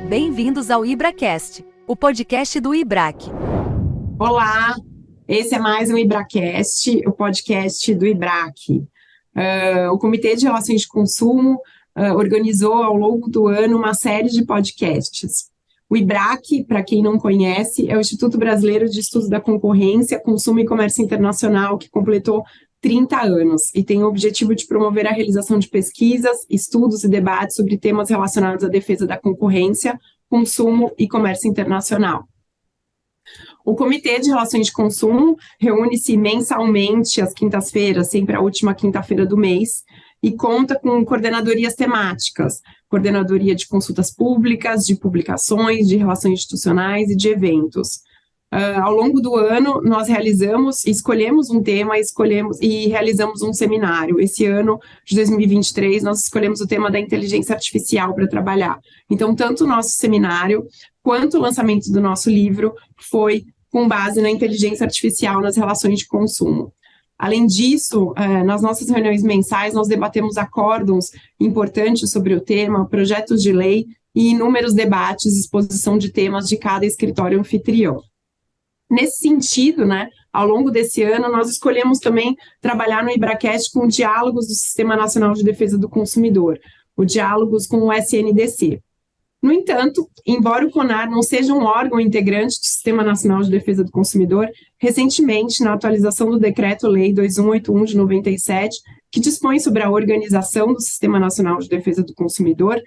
Bem-vindos ao IBRAcast, o podcast do IBRAC. Olá, esse é mais um IBRAcast, o podcast do IBRAC. O Comitê de Relações de Consumo organizou ao longo do ano uma série de podcasts. O IBRAC, para quem não conhece, é o Instituto Brasileiro de Estudos da Concorrência, Consumo e Comércio Internacional, que completou 30 anos e tem o objetivo de promover a realização de pesquisas, estudos e debates sobre temas relacionados à defesa da concorrência, consumo e comércio internacional. O Comitê de Relações de Consumo reúne-se mensalmente às quintas-feiras, sempre a última quinta-feira do mês, e conta com coordenadorias temáticas, coordenadoria de consultas públicas, de publicações, de relações institucionais e de eventos. Ao longo do ano, nós escolhemos um tema, e realizamos um seminário. Esse ano de 2023, nós escolhemos o tema da inteligência artificial para trabalhar. Então, tanto o nosso seminário quanto o lançamento do nosso livro foi com base na inteligência artificial nas relações de consumo. Além disso, nas nossas reuniões mensais, nós debatemos acórdãos importantes sobre o tema, projetos de lei e inúmeros debates e exposição de temas de cada escritório anfitrião. Nesse sentido, ao longo desse ano, nós escolhemos também trabalhar no IBRAcast com diálogos do Sistema Nacional de Defesa do Consumidor, o diálogos com o SNDC. No entanto, embora o CONAR não seja um órgão integrante do Sistema Nacional de Defesa do Consumidor, recentemente, na atualização do Decreto-Lei 2181 de 97, que dispõe sobre a organização do Sistema Nacional de Defesa do Consumidor,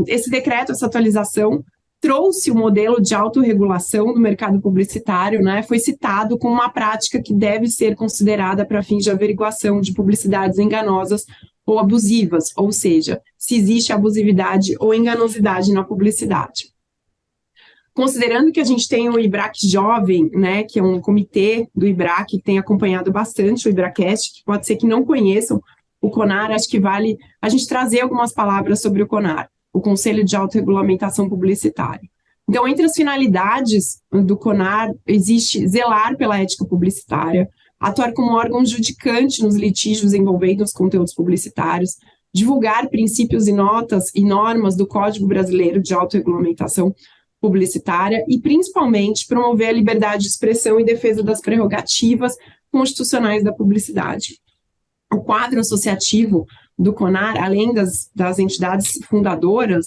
esse decreto, essa atualização, trouxe o modelo de autorregulação do mercado publicitário, foi citado como uma prática que deve ser considerada para fins de averiguação de publicidades enganosas ou abusivas, ou seja, se existe abusividade ou enganosidade na publicidade. Considerando que a gente tem o IBRAC Jovem, que é um comitê do IBRAC que tem acompanhado bastante o IBRAcast, que pode ser que não conheçam o CONAR, acho que vale a gente trazer algumas palavras sobre o CONAR, o Conselho de Autorregulamentação Publicitária. Então, entre as finalidades do CONAR, existe zelar pela ética publicitária, atuar como órgão judicante nos litígios envolvendo os conteúdos publicitários, divulgar princípios e notas e normas do Código Brasileiro de Autorregulamentação Publicitária e, principalmente, promover a liberdade de expressão e defesa das prerrogativas constitucionais da publicidade. O quadro associativo do CONAR, além das entidades fundadoras,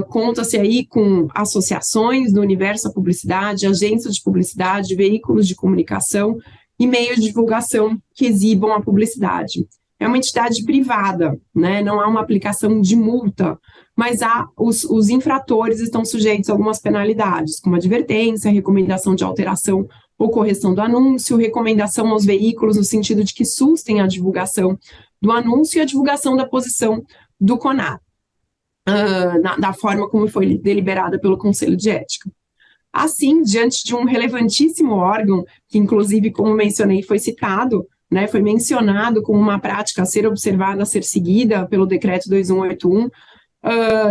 conta-se aí com associações do universo da publicidade, agências de publicidade, veículos de comunicação e meios de divulgação que exibam a publicidade. É uma entidade privada, não há uma aplicação de multa, mas os infratores estão sujeitos a algumas penalidades, como advertência, recomendação de alteração ou correção do anúncio, recomendação aos veículos no sentido de que sustem a divulgação do anúncio e a divulgação da posição do CONAR, da forma como foi deliberada pelo Conselho de Ética. Assim, diante de um relevantíssimo órgão, que inclusive, como mencionei, foi citado, foi mencionado como uma prática a ser observada, a ser seguida pelo Decreto 2181,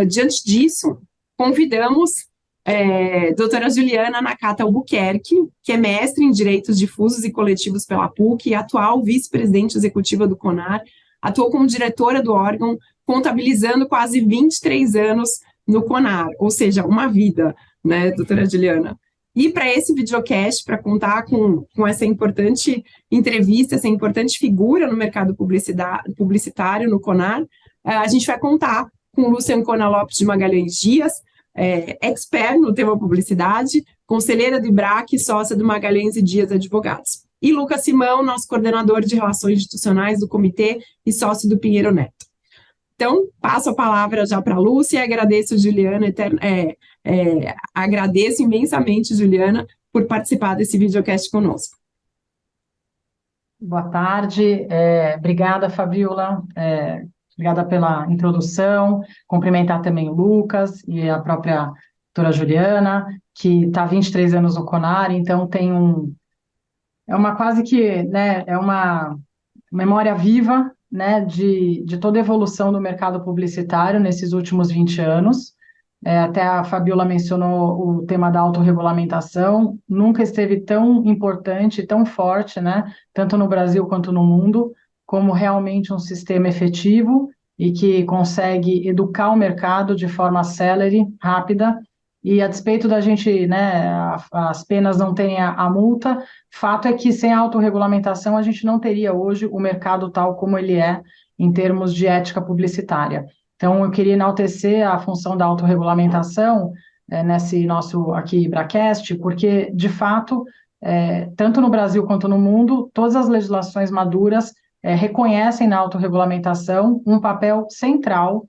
diante disso, convidamos doutora Juliana Nakata Albuquerque, que é mestre em Direitos Difusos e Coletivos pela PUC e atual vice-presidente executiva do CONAR, atuou como diretora do órgão, contabilizando quase 23 anos no CONAR, ou seja, uma vida, doutora Juliana? E para esse videocast, para contar com essa importante entrevista, essa importante figura no mercado publicitário, no CONAR, a gente vai contar com Lúcia Ancona Lopes de Magalhães Dias, expert no tema publicidade, conselheira do IBRAC e sócia do Magalhães e Dias Advogados. E Lucas Simão, nosso coordenador de Relações Institucionais do Comitê e sócio do Pinheiro Neto. Então, passo a palavra já para a Lúcia e agradeço, Juliana, agradeço imensamente, Juliana, por participar desse videocast conosco. Boa tarde, obrigada, Fabiola, obrigada pela introdução, cumprimentar também o Lucas e a própria doutora Juliana, que está há 23 anos no CONAR, então tem é uma quase que, é uma memória viva, de toda a evolução do mercado publicitário nesses últimos 20 anos. Até a Fabiola mencionou o tema da autorregulamentação, nunca esteve tão importante, tão forte, tanto no Brasil quanto no mundo, como realmente um sistema efetivo e que consegue educar o mercado de forma célere, rápida, e a despeito da gente, né, as penas não terem a multa, fato é que sem a autorregulamentação a gente não teria hoje o mercado tal como ele é em termos de ética publicitária. Então, eu queria enaltecer a função da autorregulamentação nesse nosso aqui Bracast, porque, de fato, tanto no Brasil quanto no mundo, todas as legislações maduras reconhecem na autorregulamentação um papel central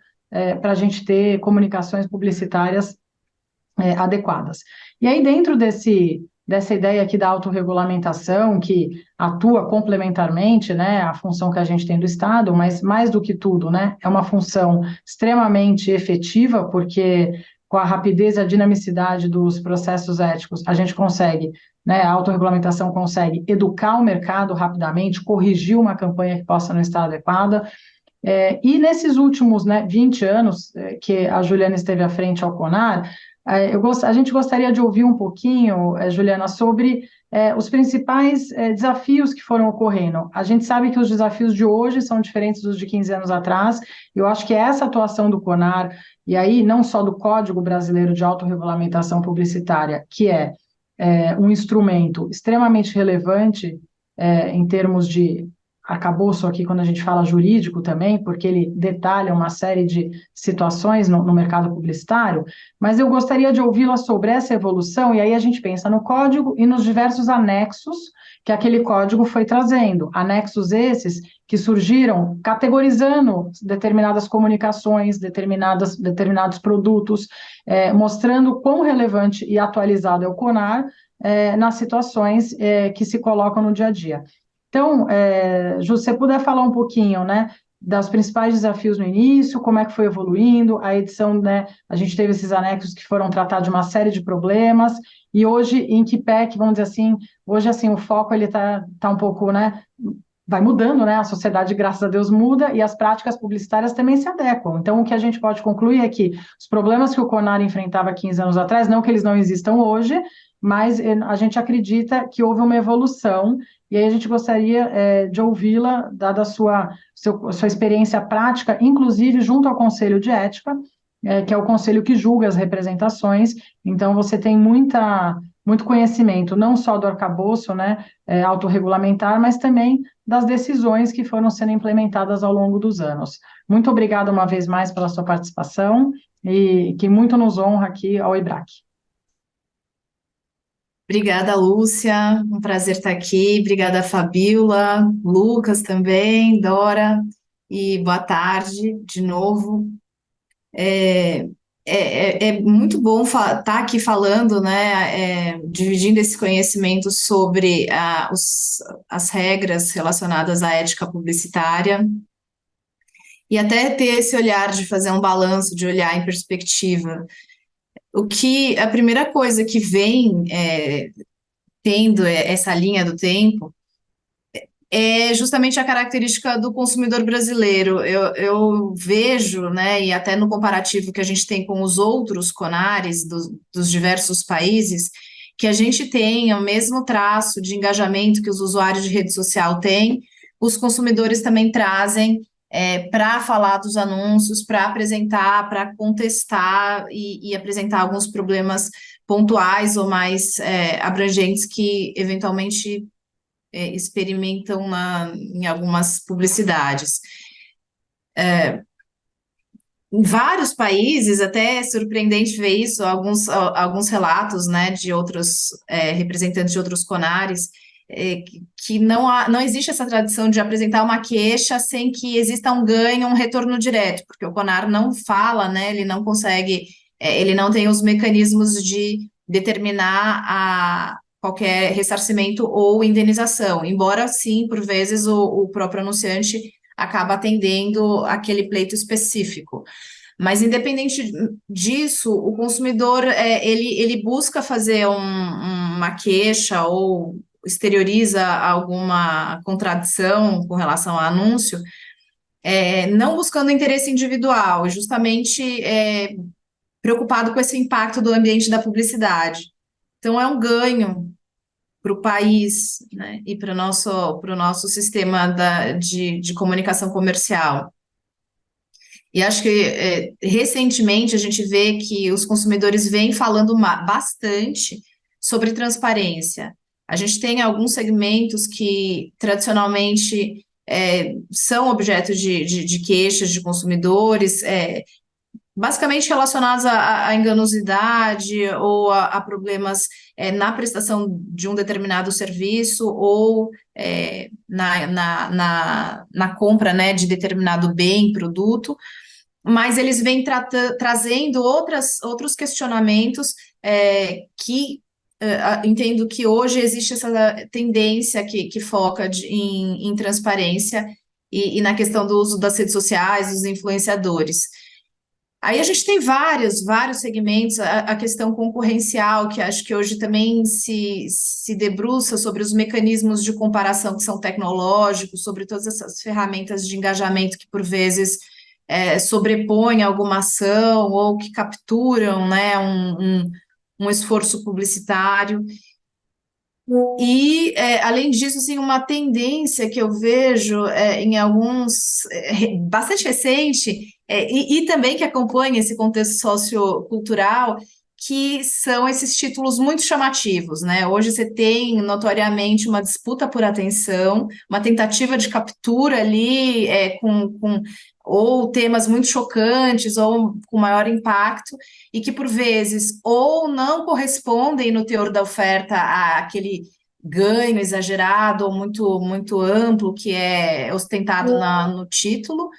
para a gente ter comunicações publicitárias adequadas. E aí, dentro dessa ideia aqui da autorregulamentação, que atua complementarmente, né, à função que a gente tem do Estado, mas mais do que tudo, né, é uma função extremamente efetiva, porque com a rapidez e a dinamicidade dos processos éticos, a gente consegue, né, a autorregulamentação consegue educar o mercado rapidamente, corrigir uma campanha que possa não estar adequada, e nesses últimos, né, 20 anos que a Juliana esteve à frente ao CONAR, a gente gostaria de ouvir um pouquinho, Juliana, sobre os principais desafios que foram ocorrendo. A gente sabe que os desafios de hoje são diferentes dos de 15 anos atrás, e eu acho que essa atuação do CONAR, e aí não só do Código Brasileiro de Autorregulamentação Publicitária, que é um instrumento extremamente relevante em termos de arcabouço aqui quando a gente fala jurídico também, porque ele detalha uma série de situações no mercado publicitário, mas eu gostaria de ouvi-la sobre essa evolução, e aí a gente pensa no código e nos diversos anexos que aquele código foi trazendo, anexos esses que surgiram categorizando determinadas comunicações, determinados produtos, mostrando quão relevante e atualizado é o CONAR nas situações que se colocam no dia a dia. Então, Ju, se você puder falar um pouquinho, né, dos principais desafios no início, como é que foi evoluindo, a edição, né, a gente teve esses anexos que foram tratar de uma série de problemas, e hoje, em que pé que, vamos dizer assim, hoje, assim, o foco, ele tá um pouco, né, vai mudando, né, a sociedade, graças a Deus, muda, e as práticas publicitárias também se adequam. Então, o que a gente pode concluir é que os problemas que o CONAR enfrentava 15 anos atrás, não que eles não existam hoje, mas a gente acredita que houve uma evolução, e aí a gente gostaria de ouvi-la, dada a sua experiência prática, inclusive junto ao Conselho de Ética, que é o conselho que julga as representações, então você tem muito conhecimento, não só do arcabouço, né, autorregulamentar, mas também das decisões que foram sendo implementadas ao longo dos anos. Muito obrigada uma vez mais pela sua participação, e que muito nos honra aqui ao IBRAC. Obrigada, Lúcia. Um prazer estar aqui. Obrigada, Fabíola, Lucas também, Dora. E boa tarde de novo. É muito bom estar aqui falando, né, dividindo esse conhecimento sobre as regras relacionadas à ética publicitária e até ter esse olhar de fazer um balanço, de olhar em perspectiva. A primeira coisa que vem tendo essa linha do tempo é justamente a característica do consumidor brasileiro. Eu vejo, né, e até no comparativo que a gente tem com os outros CONARes dos diversos países, que a gente tem o mesmo traço de engajamento que os usuários de rede social têm, os consumidores também trazem para falar dos anúncios, para apresentar, para contestar e apresentar alguns problemas pontuais ou mais abrangentes que eventualmente experimentam em algumas publicidades. Em vários países, até é surpreendente ver isso, alguns relatos, né, de outros representantes de outros CONARes, que não existe essa tradição de apresentar uma queixa sem que exista um ganho, um retorno direto, porque o CONAR não fala, né, ele não consegue, ele não tem os mecanismos de determinar qualquer ressarcimento ou indenização, embora sim, por vezes, o próprio anunciante acaba atendendo aquele pleito específico. Mas, independente disso, o consumidor, ele busca fazer uma queixa ou exterioriza alguma contradição com relação ao anúncio, não buscando interesse individual, justamente preocupado com esse impacto do ambiente da publicidade. Então, é um ganho para o país, né, e para o nosso sistema de comunicação comercial. E acho que recentemente a gente vê que os consumidores vêm falando bastante sobre transparência. A gente tem alguns segmentos que tradicionalmente são objeto de queixas de consumidores, basicamente relacionados à enganosidade ou a problemas na prestação de um determinado serviço ou na compra, né, de determinado bem, produto, mas eles vêm trazendo outros questionamentos que entendo que hoje existe essa tendência que foca em transparência e na questão do uso das redes sociais, dos influenciadores. Aí a gente tem vários segmentos, a questão concorrencial, que acho que hoje também se debruça sobre os mecanismos de comparação que são tecnológicos, sobre todas essas ferramentas de engajamento que, por vezes, sobrepõem alguma ação ou que capturam, né, um esforço publicitário. E, além disso, assim, uma tendência que eu vejo em alguns, bastante recente, e também que acompanha esse contexto sociocultural, que são esses títulos muito chamativos, né? Hoje você tem notoriamente uma disputa por atenção, uma tentativa de captura ali ou temas muito chocantes ou com maior impacto, e que por vezes ou não correspondem no teor da oferta àquele ganho exagerado ou muito amplo que é ostentado no título,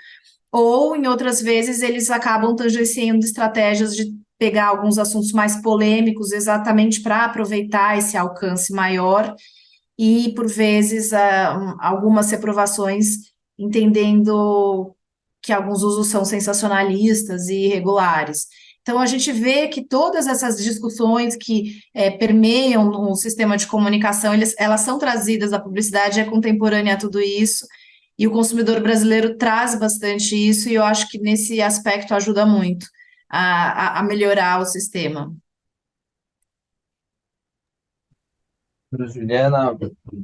ou em outras vezes eles acabam tangenciando estratégias de pegar alguns assuntos mais polêmicos exatamente para aproveitar esse alcance maior e, por vezes, algumas reprovações entendendo que alguns usos são sensacionalistas e irregulares. Então, a gente vê que todas essas discussões que permeiam no sistema de comunicação, elas são trazidas, a publicidade é contemporânea a tudo isso, e o consumidor brasileiro traz bastante isso, e eu acho que nesse aspecto ajuda muito a melhorar o sistema. Doutora Juliana,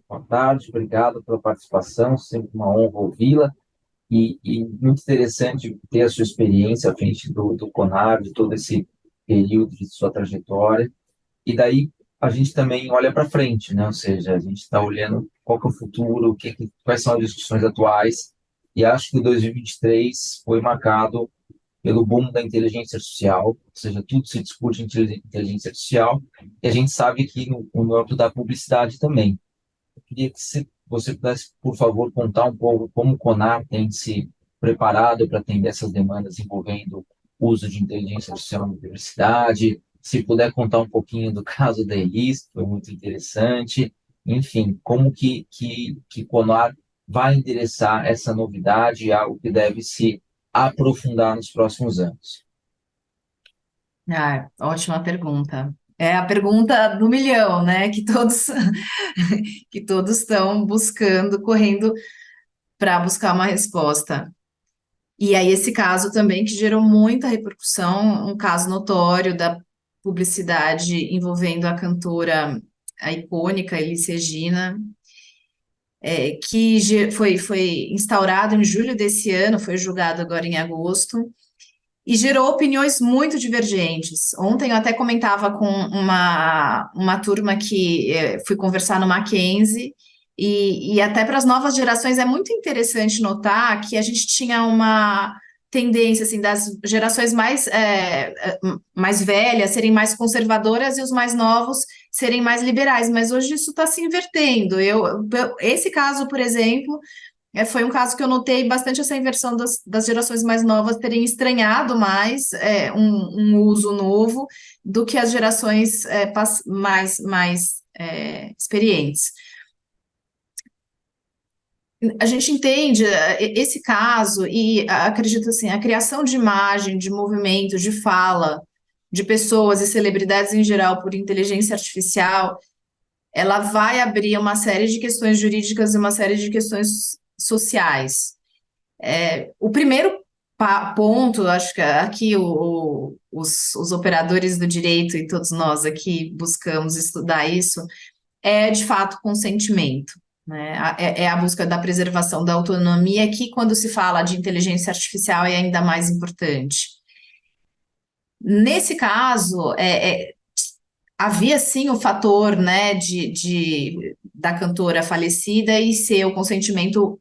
boa tarde, obrigado pela participação, sempre uma honra ouvi-la e muito interessante ter a sua experiência à frente do CONAR, de todo esse período de sua trajetória. E daí a gente também olha para frente, né? Ou seja, a gente está olhando qual que é o futuro, quais são as discussões atuais, e acho que 2023 foi marcado pelo boom da inteligência artificial, ou seja, tudo se discute em inteligência artificial, e a gente sabe que no âmbito da publicidade também. Eu queria que você pudesse, por favor, contar um pouco como o CONAR tem se preparado para atender essas demandas envolvendo o uso de inteligência artificial na publicidade, se puder contar um pouquinho do caso da Elis, que foi muito interessante, enfim, como que o CONAR vai endereçar essa novidade e algo que deve se aprofundar nos próximos anos. Ótima pergunta. É a pergunta do milhão, né? Que todos que todos estão buscando, correndo para buscar uma resposta. E aí, esse caso também que gerou muita repercussão, um caso notório da publicidade envolvendo a cantora, a icônica Elis Regina, que foi instaurado em julho desse ano, foi julgado agora em agosto, e gerou opiniões muito divergentes. Ontem eu até comentava com uma turma que fui conversar no Mackenzie, e até para as novas gerações é muito interessante notar que a gente tinha uma tendência assim, das gerações mais velhas serem mais conservadoras e os mais novos serem mais liberais, mas hoje isso está se invertendo. Esse caso, por exemplo, foi um caso que eu notei bastante essa inversão das gerações mais novas terem estranhado mais um uso novo do que as gerações mais experientes. A gente entende esse caso e acredito assim, a criação de imagem, de movimento, de fala, de pessoas e celebridades em geral por inteligência artificial, ela vai abrir uma série de questões jurídicas e uma série de questões sociais. O primeiro ponto, acho que aqui os operadores do direito e todos nós aqui buscamos estudar isso, é de fato consentimento, né? É a busca da preservação da autonomia, que quando se fala de inteligência artificial é ainda mais importante. Nesse caso, havia sim o fator, né, da cantora falecida e ser o consentimento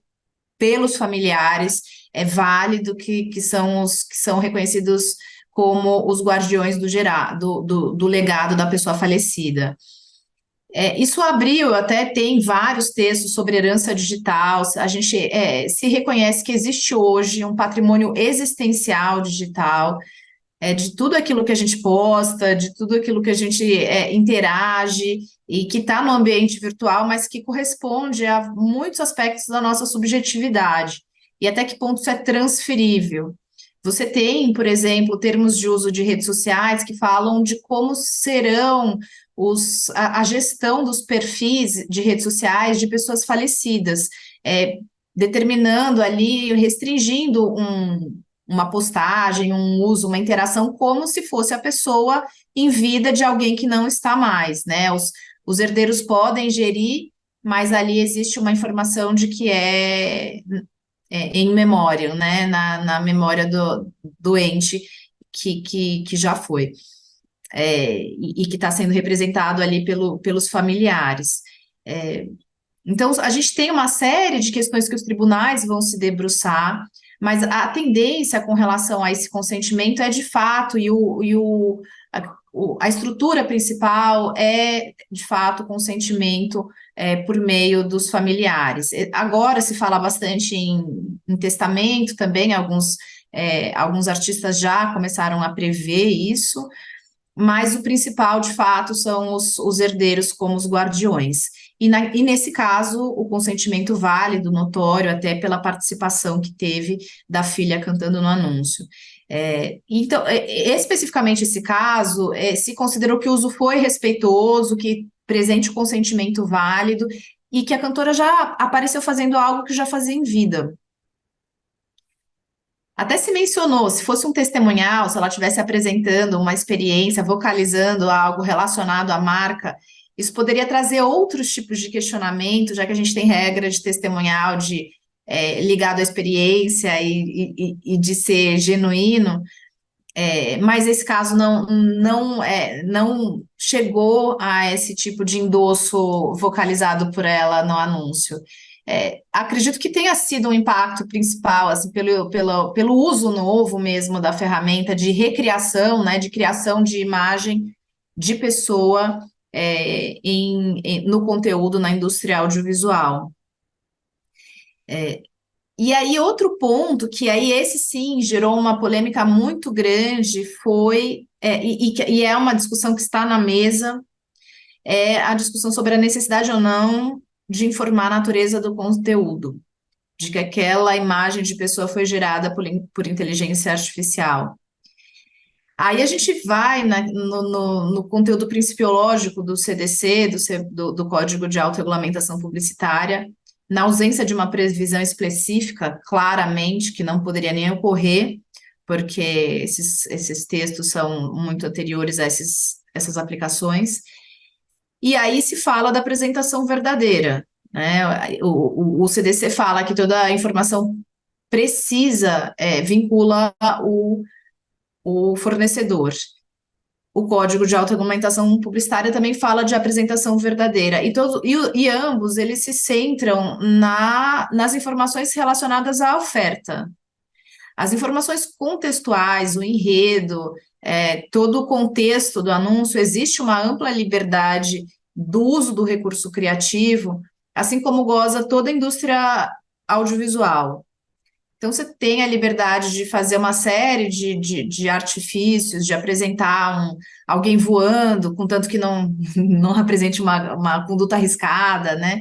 pelos familiares é válido, que são reconhecidos como os guardiões do legado da pessoa falecida. Isso abriu, até tem vários textos sobre herança digital, a gente se reconhece que existe hoje um patrimônio existencial digital, de tudo aquilo que a gente posta, de tudo aquilo que a gente interage e que está no ambiente virtual, mas que corresponde a muitos aspectos da nossa subjetividade e até que ponto isso é transferível. Você tem, por exemplo, termos de uso de redes sociais que falam de como serão a gestão dos perfis de redes sociais de pessoas falecidas, determinando ali, restringindo uma postagem, um uso, uma interação, como se fosse a pessoa em vida de alguém que não está mais, né? Os herdeiros podem gerir, mas ali existe uma informação de que em memória, né? Na memória do doente que já foi. E que está sendo representado ali pelos familiares. Então, a gente tem uma série de questões que os tribunais vão se debruçar, mas a tendência com relação a esse consentimento é de fato, a estrutura principal é de fato o consentimento por meio dos familiares. Agora se fala bastante em testamento também, alguns artistas já começaram a prever isso, mas o principal, de fato, são os herdeiros como os guardiões. E nesse caso, o consentimento válido, notório, até pela participação que teve da filha cantando no anúncio. Então, especificamente esse caso, se considerou que o uso foi respeitoso, que presente o consentimento válido, e que a cantora já apareceu fazendo algo que já fazia em vida. Até se mencionou, se fosse um testemunhal, se ela estivesse apresentando uma experiência, vocalizando algo relacionado à marca, isso poderia trazer outros tipos de questionamento, já que a gente tem regra de testemunhal ligado à experiência e de ser genuíno, mas esse caso não chegou a esse tipo de endosso vocalizado por ela no anúncio. Acredito que tenha sido um impacto principal, assim, pelo uso novo mesmo da ferramenta de recriação, né, de criação de imagem de pessoa no conteúdo na indústria audiovisual. E aí, outro ponto, que aí esse sim gerou uma polêmica muito grande, e é uma discussão que está na mesa, a discussão sobre a necessidade ou não de informar a natureza do conteúdo, de que aquela imagem de pessoa foi gerada por inteligência artificial. Aí a gente vai no conteúdo principiológico do CDC, do Código de Autorregulamentação Publicitária, na ausência de uma previsão específica, claramente, que não poderia nem ocorrer, porque esses textos são muito anteriores a essas aplicações. E aí se fala da apresentação verdadeira, né? O CDC fala que toda a informação precisa vincula o fornecedor. O Código de Autorregulamentação Publicitária também fala de apresentação verdadeira, e ambos eles se centram nas informações relacionadas à oferta. As informações contextuais, o enredo, todo o contexto do anúncio, existe uma ampla liberdade do uso do recurso criativo, assim como goza toda a indústria audiovisual. Então, você tem a liberdade de fazer uma série de artifícios, de apresentar alguém voando, contanto que não apresente uma conduta arriscada, né?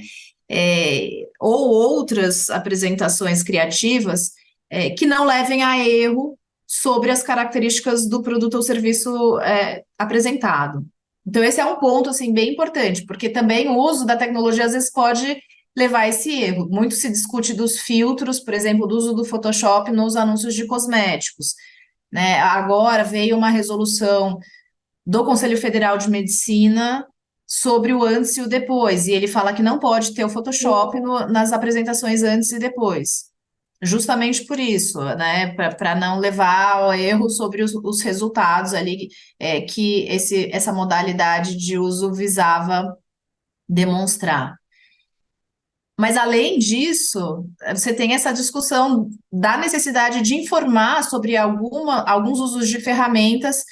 Ou outras apresentações criativas que não levem a erro sobre as características do produto ou serviço apresentado. Então, esse é um ponto, assim, bem importante, porque também o uso da tecnologia, às vezes, pode levar a esse erro. Muito se discute dos filtros, por exemplo, do uso do Photoshop nos anúncios de cosméticos, né? Agora veio uma resolução do Conselho Federal de Medicina sobre o antes e o depois. E ele fala que não pode ter o Photoshop nas apresentações antes e depois. Justamente por isso, né? Para não levar ao erro sobre os resultados ali que essa modalidade de uso visava demonstrar. Mas, além disso, você tem essa discussão da necessidade de informar sobre alguns usos de ferramentas,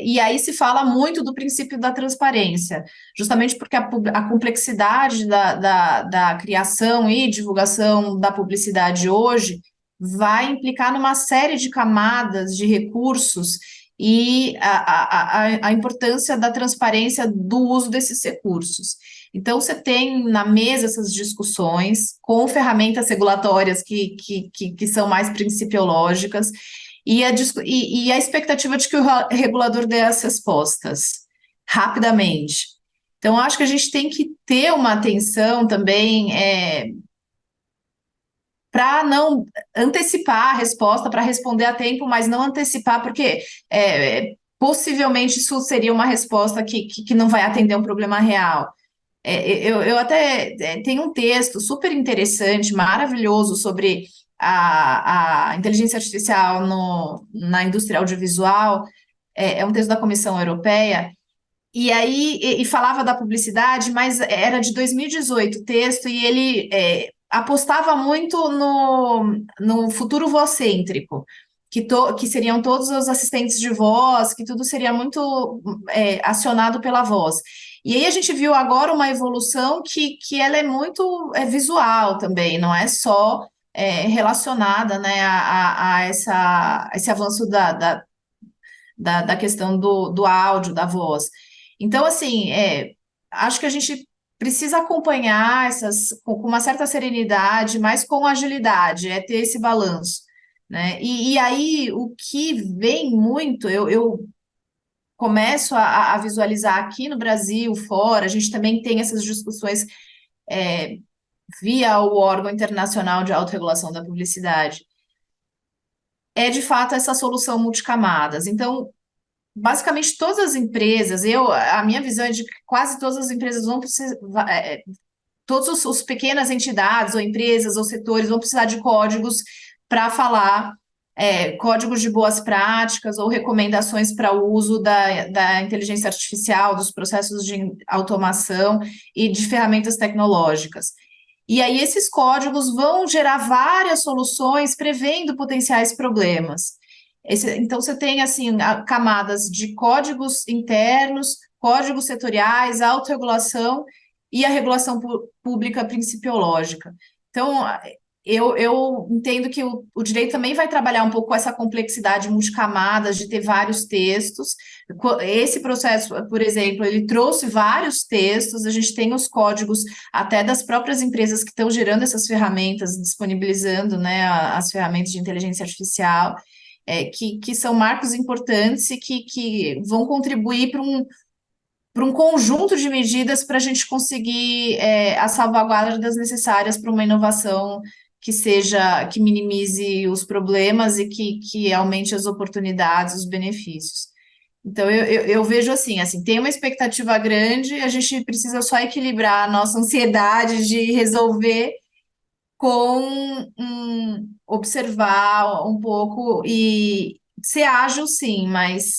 e aí se fala muito do princípio da transparência, justamente porque a complexidade da criação e divulgação da publicidade hoje vai implicar numa série de camadas de recursos e a importância da transparência do uso desses recursos. Então, você tem na mesa essas discussões com ferramentas regulatórias que são mais principiológicas e a expectativa de que o regulador dê as respostas rapidamente. Então, acho que a gente tem que ter uma atenção também para não antecipar a resposta, para responder a tempo, mas não antecipar, porque possivelmente isso seria uma resposta que não vai atender um problema real. Eu até tenho um texto super interessante, maravilhoso, sobre a inteligência artificial na indústria audiovisual, é um texto da Comissão Europeia, e aí e falava da publicidade, mas era de 2018 o texto, e ele apostava muito no futuro vocêntrico, que seriam todos os assistentes de voz, que tudo seria muito acionado pela voz. E aí a gente viu agora uma evolução que ela é muito visual também, não é só relacionada, né, a esse avanço da questão do áudio, da voz. Então, assim, acho que a gente precisa acompanhar com uma certa serenidade, mas com agilidade, ter esse balanço, né? E aí, o que vem muito, eu começo a visualizar aqui no Brasil, fora, a gente também tem essas discussões via o órgão internacional de autorregulação da publicidade, de fato essa solução multicamadas. Então, basicamente todas as empresas, a minha visão é de que quase todas as empresas vão precisar, todas as pequenas entidades ou empresas ou setores vão precisar de códigos para falar códigos de boas práticas ou recomendações para o uso da inteligência artificial, dos processos de automação e de ferramentas tecnológicas. E aí esses códigos vão gerar várias soluções prevendo potenciais problemas. Então você tem assim camadas de códigos internos, códigos setoriais, autorregulação e a regulação pública principiológica. Então, eu entendo que o direito também vai trabalhar um pouco com essa complexidade multicamadas de ter vários textos. Esse processo, por exemplo, ele trouxe vários textos, a gente tem os códigos até das próprias empresas que estão gerando essas ferramentas, disponibilizando, né, as ferramentas de inteligência artificial, que são marcos importantes e que vão contribuir para um conjunto de medidas para a gente conseguir as salvaguardas necessárias para uma inovação que minimize os problemas e que aumente as oportunidades, os benefícios. Então, eu vejo assim, tem uma expectativa grande, a gente precisa só equilibrar a nossa ansiedade de resolver com observar um pouco e ser ágil, sim, mas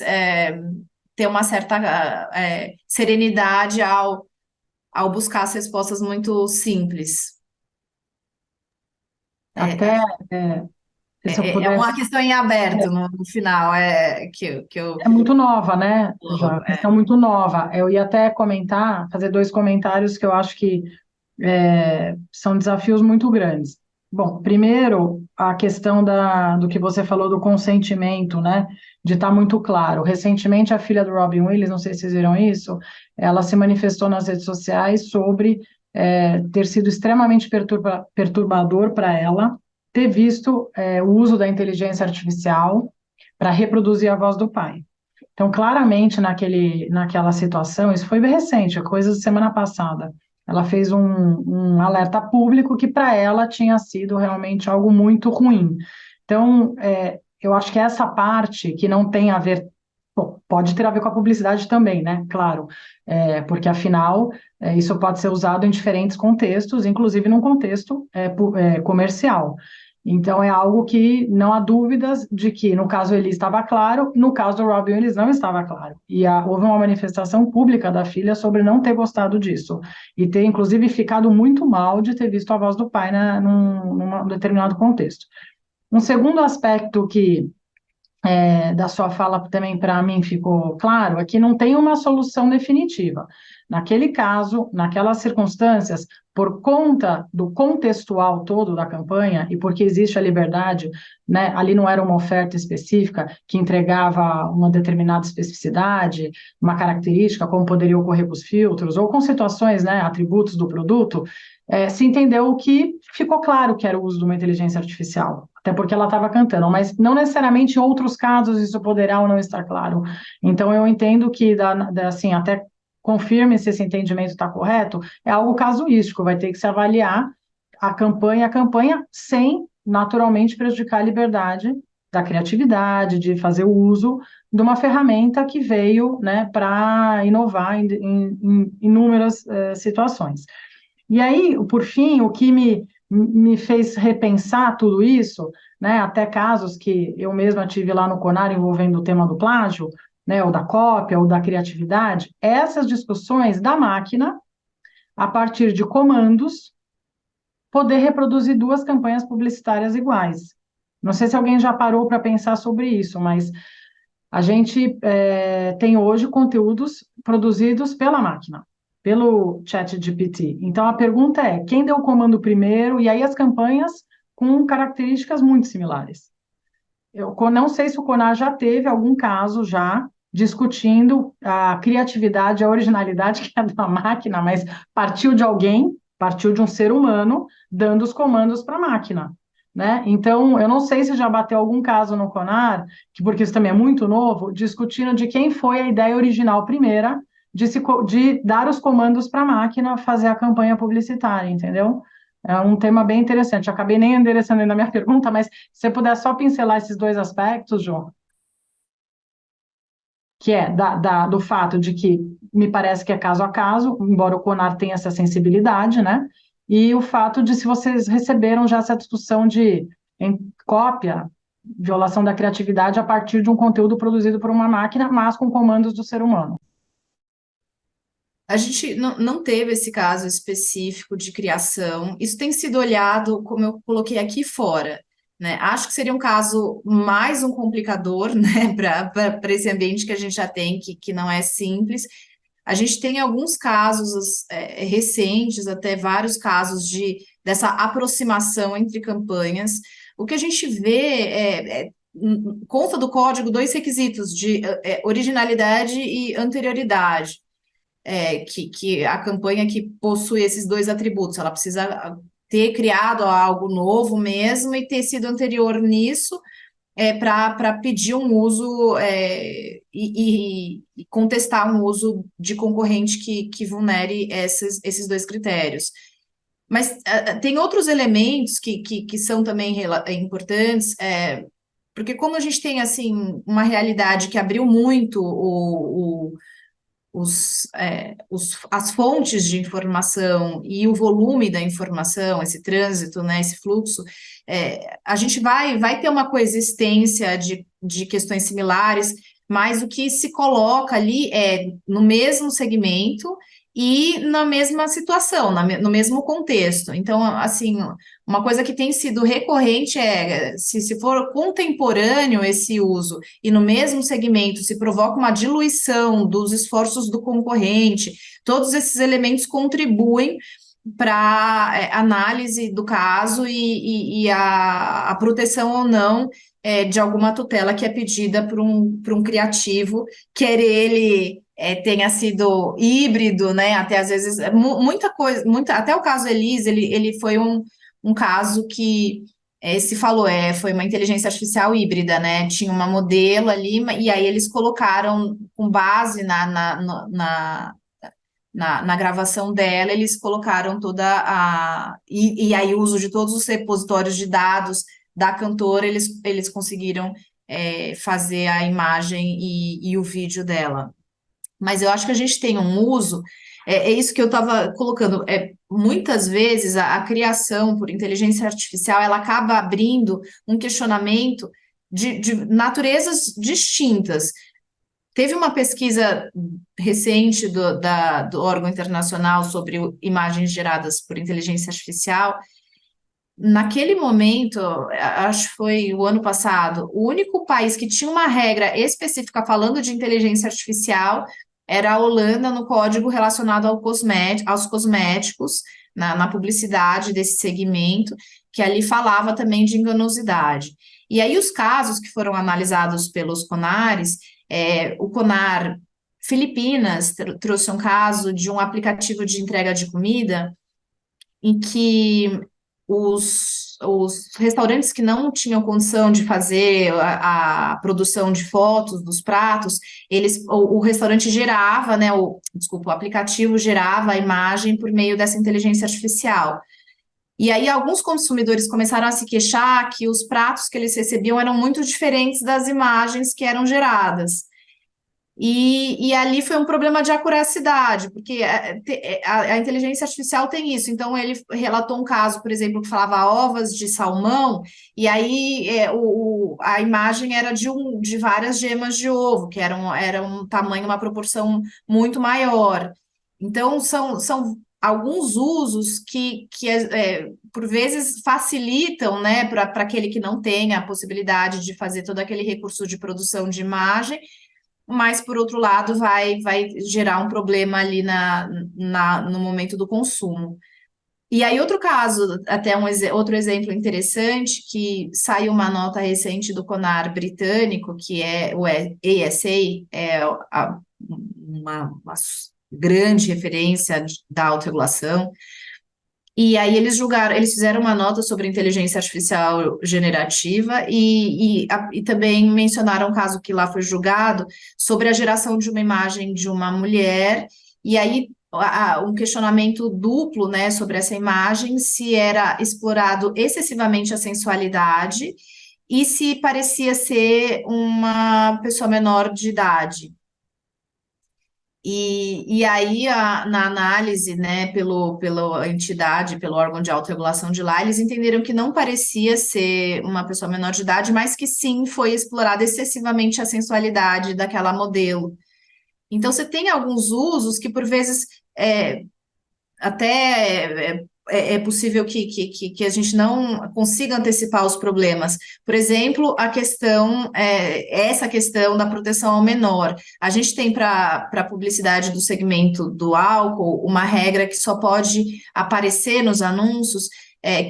ter uma certa serenidade ao buscar as respostas muito simples. Até, se eu É uma pudesse, questão em aberto no final, que eu... é muito nova, né? Já, questão muito nova. Eu ia até comentar, fazer dois comentários que eu acho que são desafios muito grandes. Bom, primeiro, a questão do que você falou do consentimento, né? De estar muito claro. Recentemente, a filha do Robin Williams, não sei se vocês viram isso, ela se manifestou nas redes sociais sobre ter sido extremamente perturbador para ela ter visto o uso da inteligência artificial para reproduzir a voz do pai. Então, claramente, naquela situação, isso foi bem recente, coisa de semana passada, ela fez um alerta público que para ela tinha sido realmente algo muito ruim. Então, eu acho que essa parte que não tem a ver Bom, pode ter a ver com a publicidade também, né? Claro, porque afinal isso pode ser usado em diferentes contextos, inclusive num contexto comercial. Então é algo que não há dúvidas de que no caso ele estava claro, no caso do Robin Williams não estava claro. E houve uma manifestação pública da filha sobre não ter gostado disso e ter inclusive ficado muito mal de ter visto a voz do pai num determinado contexto. Um segundo aspecto que da sua fala também para mim ficou claro, é que não tem uma solução definitiva. Naquele caso, naquelas circunstâncias, por conta do contextual todo da campanha e porque existe a liberdade, né, ali não era uma oferta específica que entregava uma determinada especificidade, uma característica, como poderia ocorrer com os filtros, ou com situações, né, atributos do produto, se entendeu que ficou claro que era o uso de uma inteligência artificial, até porque ela estava cantando, mas não necessariamente em outros casos isso poderá ou não estar claro. Então, eu entendo que, assim, até confirme se esse entendimento está correto, é algo casuístico, vai ter que se avaliar a campanha sem, naturalmente, prejudicar a liberdade da criatividade, de fazer o uso de uma ferramenta que veio, né, para inovar em inúmeras situações. E aí, por fim, o que me fez repensar tudo isso, né, até casos que eu mesma tive lá no CONAR envolvendo o tema do plágio, né, ou da cópia, ou da criatividade, essas discussões da máquina, a partir de comandos, poder reproduzir duas campanhas publicitárias iguais. Não sei se alguém já parou para pensar sobre isso, mas a gente tem hoje conteúdos produzidos pela máquina, pelo ChatGPT. Então, a pergunta é, quem deu o comando primeiro? E aí as campanhas com características muito similares. Eu não sei se o CONAR já teve algum caso já discutindo a criatividade, a originalidade que é da máquina, mas partiu de alguém, partiu de um ser humano, dando os comandos para a máquina. Né? Então, eu não sei se já bateu algum caso no CONAR, porque isso também é muito novo, discutindo de quem foi a ideia original primeira de dar os comandos para a máquina fazer a campanha publicitária, entendeu? É um tema bem interessante. Eu acabei nem endereçando ainda a minha pergunta, mas se você puder só pincelar esses dois aspectos, João, que é do fato de que me parece que é caso a caso, embora o CONAR tenha essa sensibilidade, né? E o fato de se vocês receberam já essa discussão de cópia, violação da criatividade a partir de um conteúdo produzido por uma máquina, mas com comandos do ser humano. A gente não teve esse caso específico de criação. Isso tem sido olhado, como eu coloquei aqui fora, né? Acho que seria um caso mais um complicador, né, para esse ambiente que a gente já tem, que não é simples. A gente tem alguns casos recentes, até vários casos dessa aproximação entre campanhas. O que a gente vê consta do código dois requisitos de originalidade e anterioridade. Que a campanha que possui esses dois atributos, ela precisa ter criado algo novo mesmo e ter sido anterior nisso para pedir um uso e contestar um uso de concorrente que vulnere esses dois critérios. Mas tem outros elementos que são também importantes, porque como a gente tem assim uma realidade que abriu muito as fontes de informação e o volume da informação, esse trânsito, né, esse fluxo, a gente vai ter uma coexistência de questões similares, mas o que se coloca ali é no mesmo segmento e na mesma situação, no mesmo contexto. Então, assim, uma coisa que tem sido recorrente se for contemporâneo esse uso e no mesmo segmento se provoca uma diluição dos esforços do concorrente, todos esses elementos contribuem para análise do caso e a proteção ou não de alguma tutela que é pedida por um criativo, quer ele tenha sido híbrido, né? Até às vezes muita coisa, até o caso Elise, ele foi um caso que se falou, foi uma inteligência artificial híbrida, né? Tinha uma modelo ali, e aí eles colocaram, com base na gravação dela, eles colocaram e aí o uso de todos os repositórios de dados da cantora, eles conseguiram fazer a imagem e o vídeo dela. Mas eu acho que a gente tem um uso, é isso que eu estava colocando, muitas vezes a criação por inteligência artificial, ela acaba abrindo um questionamento de naturezas distintas. Teve uma pesquisa recente do órgão internacional sobre imagens geradas por inteligência artificial. Naquele momento, acho que foi o ano passado, o único país que tinha uma regra específica falando de inteligência artificial era a Holanda, no código relacionado aos cosméticos, na publicidade desse segmento, que ali falava também de enganosidade. E aí, os casos que foram analisados pelos CONARes, o CONAR Filipinas trouxe um caso de um aplicativo de entrega de comida em que os restaurantes que não tinham condição de fazer a produção de fotos dos pratos, o restaurante gerava, né, desculpa, o aplicativo gerava a imagem por meio dessa inteligência artificial. E aí alguns consumidores começaram a se queixar que os pratos que eles recebiam eram muito diferentes das imagens que eram geradas. E ali foi um problema de acuracidade, porque a inteligência artificial tem isso. Então, ele relatou um caso, por exemplo, que falava ovas de salmão, e aí a imagem era de várias gemas de ovo, que era um tamanho, uma proporção muito maior. Então, são alguns usos que por vezes facilitam, né, para aquele que não tem a possibilidade de fazer todo aquele recurso de produção de imagem, mas, por outro lado, vai gerar um problema ali no momento do consumo. E aí, outro caso, até outro exemplo interessante, que saiu uma nota recente do CONAR britânico, que é o ASA, uma grande referência da autorregulação. E aí eles fizeram uma nota sobre inteligência artificial generativa e também mencionaram um caso que lá foi julgado sobre a geração de uma imagem de uma mulher, e aí um questionamento duplo, né, sobre essa imagem, se era explorado excessivamente a sensualidade e se parecia ser uma pessoa menor de idade. E aí, na análise, né, pela entidade, pelo órgão de autorregulação de lá, eles entenderam que não parecia ser uma pessoa menor de idade, mas que sim foi explorada excessivamente a sensualidade daquela modelo. Então, você tem alguns usos que, por vezes, até é possível que a gente não consiga antecipar os problemas. Por exemplo, essa questão da proteção ao menor. A gente tem para a publicidade do segmento do álcool uma regra que só pode aparecer nos anúncios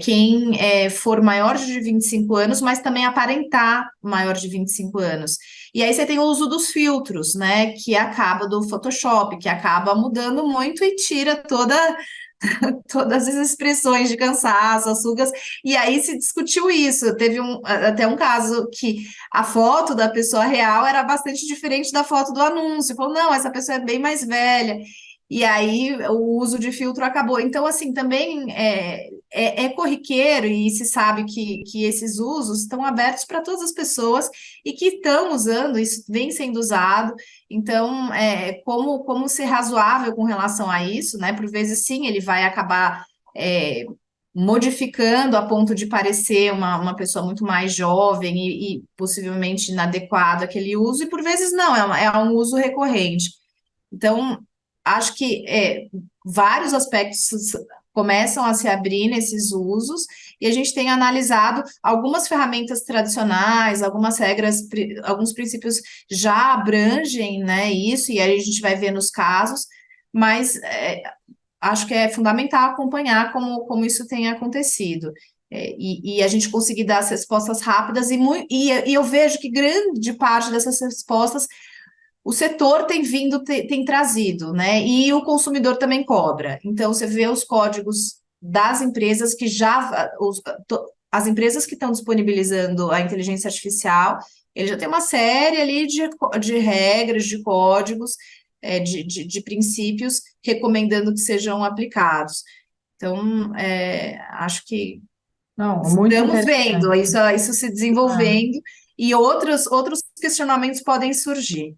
quem for maior de 25 anos, mas também aparentar maior de 25 anos. E aí você tem o uso dos filtros, né, que acaba do Photoshop, que acaba mudando muito e tira todas as expressões de cansaço, as rugas, e aí se discutiu isso. Teve até um caso que a foto da pessoa real era bastante diferente da foto do anúncio. Falou, não, essa pessoa é bem mais velha. E aí o uso de filtro acabou. Então, assim, também é corriqueiro e se sabe que esses usos estão abertos para todas as pessoas e que estão usando, isso vem sendo usado. Então, como ser razoável com relação a isso, né? Por vezes, sim, ele vai acabar modificando a ponto de parecer uma pessoa muito mais jovem e possivelmente inadequado àquele uso, e por vezes não, é um uso recorrente. Então, acho que vários aspectos começam a se abrir nesses usos, e a gente tem analisado algumas ferramentas tradicionais, algumas regras, alguns princípios já abrangem, né, isso, e aí a gente vai ver nos casos, mas acho que é fundamental acompanhar como isso tem acontecido. E a gente conseguir dar as respostas rápidas, e eu vejo que grande parte dessas respostas o setor tem trazido, né? E o consumidor também cobra. Então, você vê os códigos das empresas que as empresas que estão disponibilizando a inteligência artificial, ele já tem uma série ali de regras, de códigos, de princípios, recomendando que sejam aplicados. Então, acho que Não, muito estamos interessante. vendo isso se desenvolvendo, e outros questionamentos podem surgir.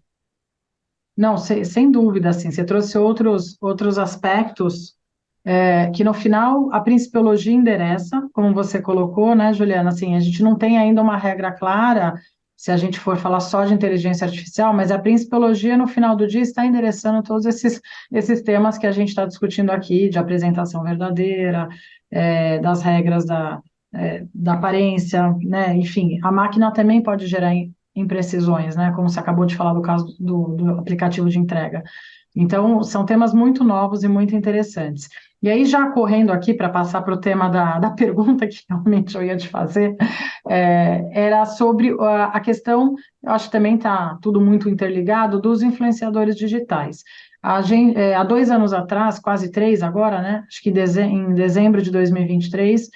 Não, sem dúvida, assim, você trouxe outros aspectos que no final a principiologia endereça, como você colocou, né, Juliana? Assim, a gente não tem ainda uma regra clara, se a gente for falar só de inteligência artificial, mas a principiologia, no final do dia, está endereçando todos esses temas que a gente está discutindo aqui, de apresentação verdadeira, das regras da aparência, né? Enfim, a máquina também pode gerar imprecisões, né? Como você acabou de falar do caso do aplicativo de entrega. Então, são temas muito novos e muito interessantes. E aí, já correndo aqui para passar para o tema da pergunta que realmente eu ia te fazer, era sobre a questão, eu acho que também está tudo muito interligado, dos influenciadores digitais. Há 2 anos atrás, quase 3 agora, né? Acho que em dezembro de 2023,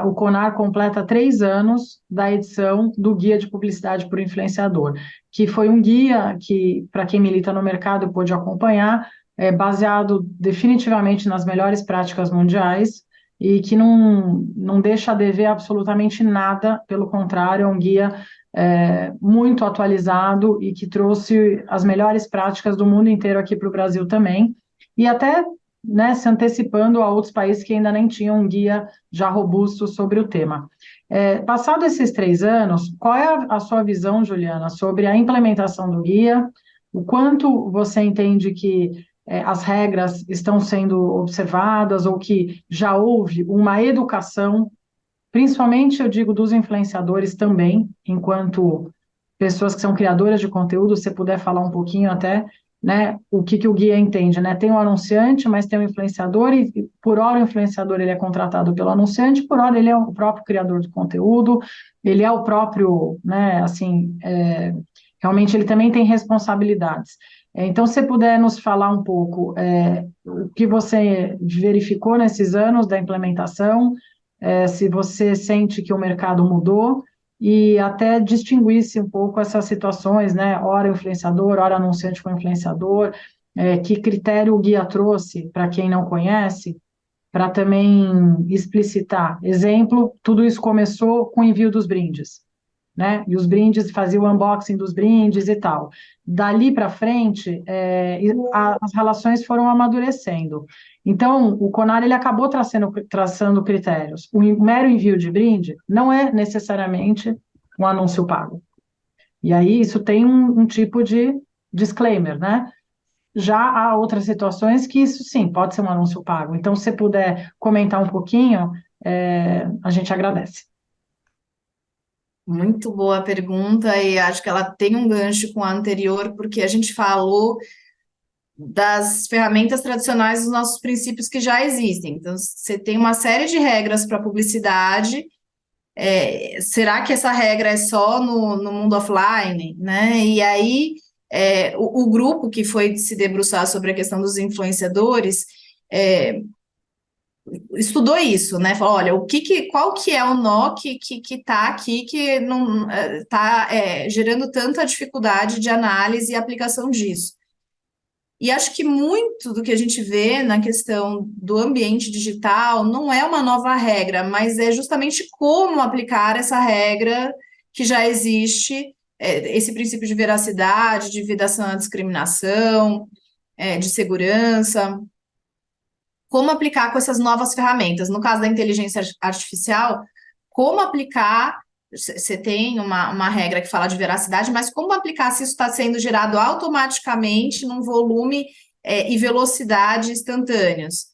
o CONAR completa 3 anos da edição do Guia de Publicidade por Influenciador, que foi um guia que, para quem milita no mercado, pôde acompanhar, baseado definitivamente nas melhores práticas mundiais e que não deixa a dever absolutamente nada, pelo contrário, é um guia muito atualizado e que trouxe as melhores práticas do mundo inteiro aqui para o Brasil também, e até, né, se antecipando a outros países que ainda nem tinham um guia já robusto sobre o tema. Passado esses 3 anos, qual é a sua visão, Juliana, sobre a implementação do guia? O quanto você entende que as regras estão sendo observadas ou que já houve uma educação, principalmente, eu digo, dos influenciadores também, enquanto pessoas que são criadoras de conteúdo, se puder falar um pouquinho até, né, o que o guia entende, né? Tem o anunciante, mas tem o influenciador, e por hora o influenciador ele é contratado pelo anunciante, por hora ele é o próprio criador de conteúdo, ele é o próprio, né, assim, realmente ele também tem responsabilidades. Então, se puder nos falar um pouco o que você verificou nesses anos da implementação, se você sente que o mercado mudou, e até distinguisse um pouco essas situações, né? Ora influenciador, ora anunciante com influenciador, que critério o guia trouxe para quem não conhece, para também explicitar. Exemplo, tudo isso começou com o envio dos brindes, né? E os brindes, fazia o unboxing dos brindes e tal. Dali para frente, as relações foram amadurecendo. Então, o CONAR ele acabou traçando critérios. O mero envio de brinde não é necessariamente um anúncio pago. E aí isso tem um tipo de disclaimer, né? Já há outras situações que isso sim pode ser um anúncio pago. Então, se você puder comentar um pouquinho, a gente agradece. Muito boa pergunta, e acho que ela tem um gancho com a anterior, porque a gente falou das ferramentas tradicionais dos nossos princípios que já existem. Então, você tem uma série de regras para publicidade. Será que essa regra é só no mundo offline, né? E aí, o grupo que foi se debruçar sobre a questão dos influenciadores estudou isso, né? Falou, olha, qual que é o nó que está aqui que não está gerando tanta dificuldade de análise e aplicação disso. E acho que muito do que a gente vê na questão do ambiente digital não é uma nova regra, mas é justamente como aplicar essa regra que já existe, esse princípio de veracidade, de vedação à discriminação, de segurança. Como aplicar com essas novas ferramentas? No caso da inteligência artificial, como aplicar? Você tem uma regra que fala de veracidade, mas como aplicar se isso está sendo gerado automaticamente num volume e velocidade instantâneos?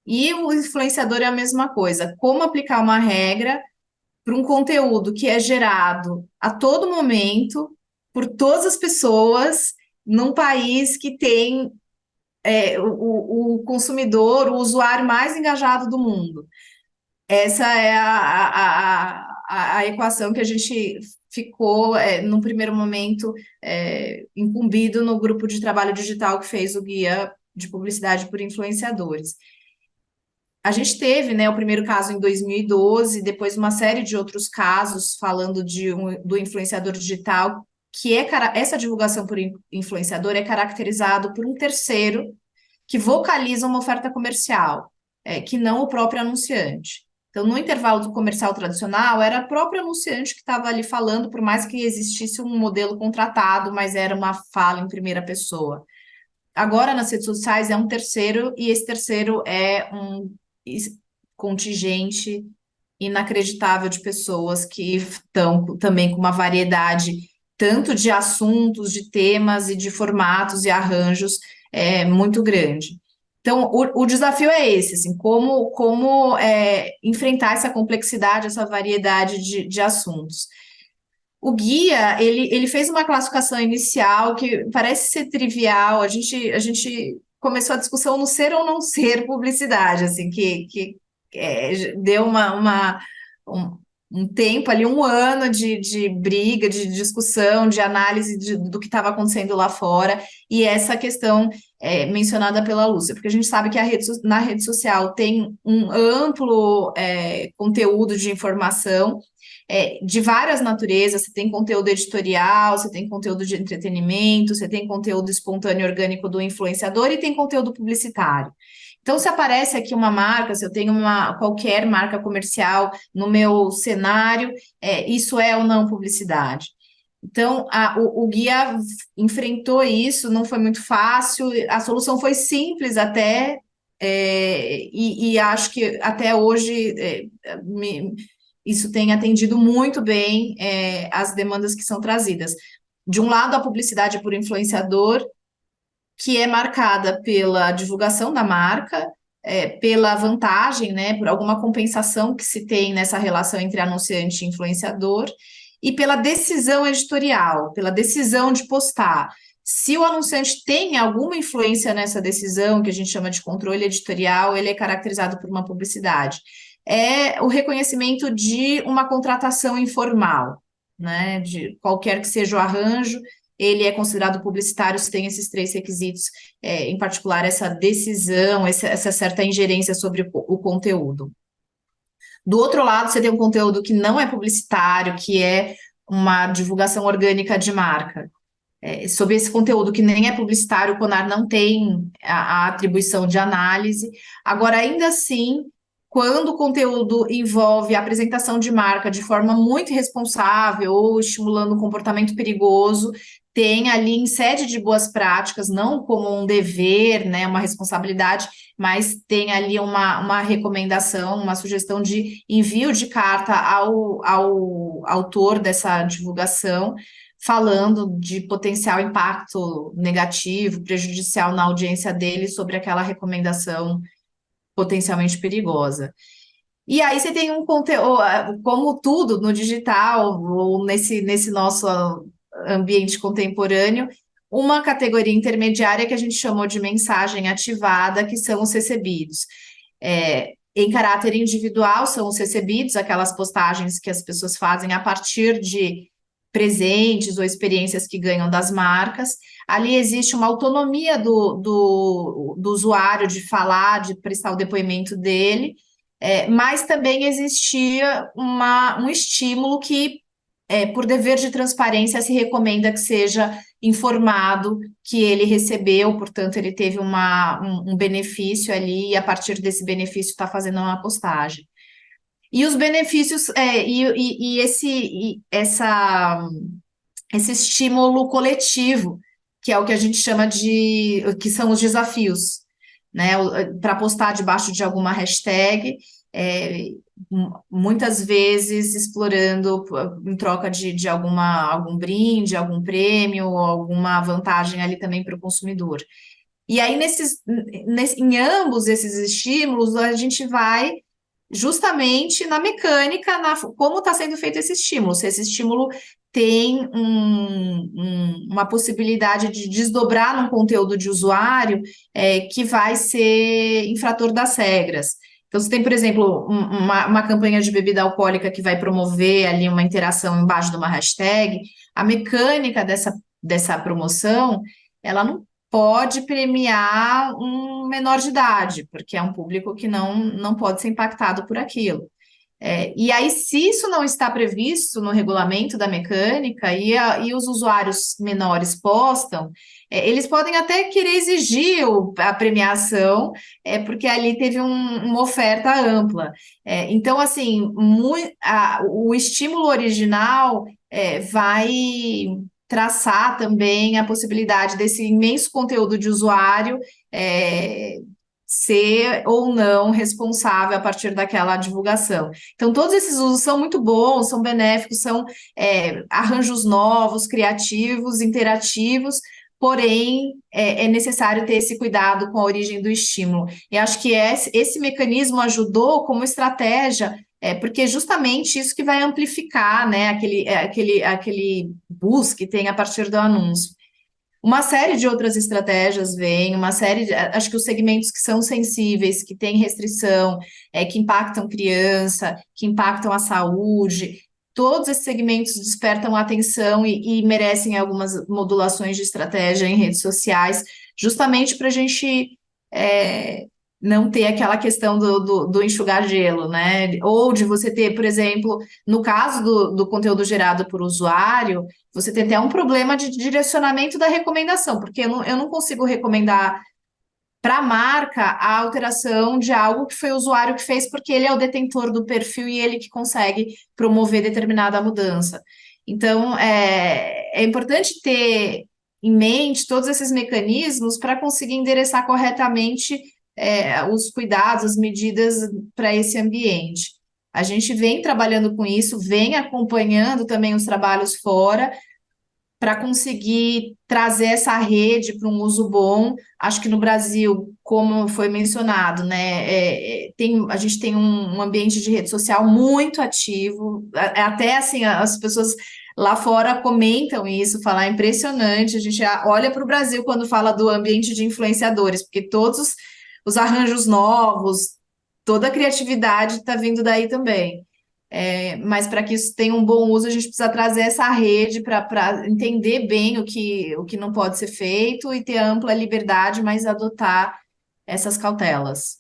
E o influenciador é a mesma coisa. Como aplicar uma regra para um conteúdo que é gerado a todo momento por todas as pessoas num país que tem o consumidor, o usuário mais engajado do mundo? Essa é a equação que a gente ficou, no primeiro momento, incumbido no grupo de trabalho digital que fez o guia de publicidade por influenciadores. A gente teve, né, o primeiro caso em 2012, depois uma série de outros casos falando do influenciador digital, que essa divulgação por influenciador é caracterizado por um terceiro que vocaliza uma oferta comercial, que não o próprio anunciante. Então, no intervalo do comercial tradicional, era a própria anunciante que estava ali falando, por mais que existisse um modelo contratado, mas era uma fala em primeira pessoa. Agora, nas redes sociais, é um terceiro, e esse terceiro é um contingente inacreditável de pessoas que estão também com uma variedade tanto de assuntos, de temas e de formatos e arranjos muito grande. Então, o desafio é esse, assim, como enfrentar essa complexidade, essa variedade de assuntos. O guia, ele fez uma classificação inicial que parece ser trivial, a gente começou a discussão no ser ou não ser publicidade, assim, que deu um, um tempo ali, um ano de briga, de discussão, de análise do que estava acontecendo lá fora, e essa questão mencionada pela Lúcia, porque a gente sabe que na rede social tem um amplo conteúdo de informação, de várias naturezas. Você tem conteúdo editorial, você tem conteúdo de entretenimento, você tem conteúdo espontâneo orgânico do influenciador e tem conteúdo publicitário. Então, se aparece aqui uma marca, se eu tenho qualquer marca comercial no meu cenário, isso é ou não publicidade. Então, o guia enfrentou isso, não foi muito fácil, a solução foi simples até, e acho que até hoje isso tem atendido muito bem as demandas que são trazidas. De um lado, a publicidade por influenciador, que é marcada pela divulgação da marca, pela vantagem, né, por alguma compensação que se tem nessa relação entre anunciante e influenciador, e pela decisão editorial, pela decisão de postar. Se o anunciante tem alguma influência nessa decisão, que a gente chama de controle editorial, ele é caracterizado por uma publicidade. É o reconhecimento de uma contratação informal, né, de qualquer que seja o arranjo, ele é considerado publicitário se tem esses 3 requisitos, em particular essa decisão, essa certa ingerência sobre o conteúdo. Do outro lado, você tem um conteúdo que não é publicitário, que é uma divulgação orgânica de marca. Sobre esse conteúdo que nem é publicitário, o CONAR não tem a atribuição de análise. Agora, ainda assim, quando o conteúdo envolve a apresentação de marca de forma muito irresponsável ou estimulando um comportamento perigoso, tem ali em sede de boas práticas, não como um dever, né, uma responsabilidade, mas tem ali uma recomendação, uma sugestão de envio de carta ao autor dessa divulgação, falando de potencial impacto negativo, prejudicial na audiência dele sobre aquela recomendação potencialmente perigosa. E aí você tem um conteúdo, como tudo no digital, ou nesse nosso ambiente contemporâneo, uma categoria intermediária que a gente chamou de mensagem ativada, que são os recebidos. Em caráter individual, são os recebidos, aquelas postagens que as pessoas fazem a partir de presentes ou experiências que ganham das marcas. Ali existe uma autonomia do usuário de falar, de prestar o depoimento dele, mas também existia um estímulo que, por dever de transparência, se recomenda que seja informado que ele recebeu, portanto, ele teve um benefício ali, e a partir desse benefício está fazendo uma postagem. E os benefícios, esse estímulo coletivo, que é o que a gente chama que são os desafios, né? Para postar debaixo de alguma hashtag, muitas vezes explorando em troca de algum brinde, algum prêmio, ou alguma vantagem ali também para o consumidor. E aí, em ambos esses estímulos, a gente vai justamente na mecânica, como está sendo feito esse estímulo. Se esse estímulo tem uma possibilidade de desdobrar num conteúdo de usuário que vai ser infrator das regras. Então, se tem, por exemplo, uma campanha de bebida alcoólica que vai promover ali uma interação embaixo de uma hashtag, a mecânica dessa promoção, ela não pode premiar um menor de idade, porque é um público que não pode ser impactado por aquilo. E aí, se isso não está previsto no regulamento da mecânica e os usuários menores postam, eles podem até querer exigir a premiação, porque ali teve uma oferta ampla. Então, assim, o estímulo original vai traçar também a possibilidade desse imenso conteúdo de usuário ser ou não responsável a partir daquela divulgação. Então, todos esses usos são muito bons, são benéficos, são arranjos novos, criativos, interativos, porém, é necessário ter esse cuidado com a origem do estímulo. E acho que esse mecanismo ajudou como estratégia, porque é justamente isso que vai amplificar, né, aquele boost que tem a partir do anúncio. Uma série de outras estratégias vem, acho que os segmentos que são sensíveis, que têm restrição, que impactam criança, que impactam a saúde, todos esses segmentos despertam atenção e merecem algumas modulações de estratégia em redes sociais, justamente para a gente não ter aquela questão do enxugar gelo, né? Ou de você ter, por exemplo, no caso do conteúdo gerado por usuário, você tem até um problema de direcionamento da recomendação, porque eu não consigo recomendar para a marca a alteração de algo que foi o usuário que fez, porque ele é o detentor do perfil e ele que consegue promover determinada mudança. Então, é importante ter em mente todos esses mecanismos para conseguir endereçar corretamente os cuidados, as medidas para esse ambiente. A gente vem trabalhando com isso, vem acompanhando também os trabalhos fora, para conseguir trazer essa rede para um uso bom. Acho que no Brasil, como foi mencionado, né, a gente tem um ambiente de rede social muito ativo, até assim, as pessoas lá fora comentam isso, falam, é impressionante, a gente olha para o Brasil quando fala do ambiente de influenciadores, porque todos os arranjos novos, toda a criatividade está vindo daí também. Mas para que isso tenha um bom uso, a gente precisa trazer essa rede para entender bem o que não pode ser feito e ter ampla liberdade, mas adotar essas cautelas.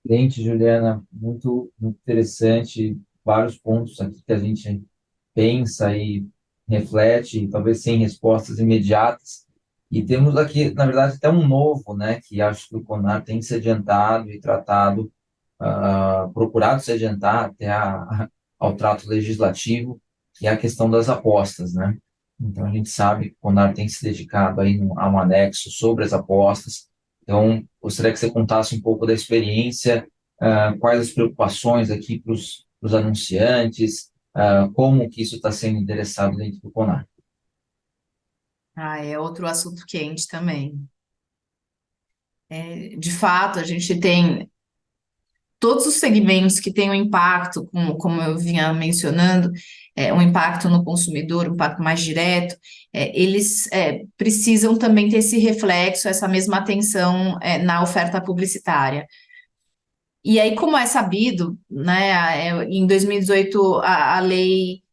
Excelente, Juliana, muito interessante, vários pontos aqui que a gente pensa e reflete, talvez sem respostas imediatas. E temos aqui, na verdade, até um novo, né, que acho que o CONAR tem se adiantado e tratado, procurado se adiantar até ao trato legislativo, que é a questão das apostas, né? Então, a gente sabe que o CONAR tem se dedicado aí a um anexo sobre as apostas. Então, gostaria que você contasse um pouco da experiência, quais as preocupações aqui para os anunciantes, como que isso está sendo endereçado dentro do CONAR. É outro assunto quente também. De fato, a gente tem todos os segmentos que têm um impacto, como eu vinha mencionando, um impacto no consumidor, um impacto mais direto, eles precisam também ter esse reflexo, essa mesma atenção na oferta publicitária. E aí, como é sabido, né, em 2018, a lei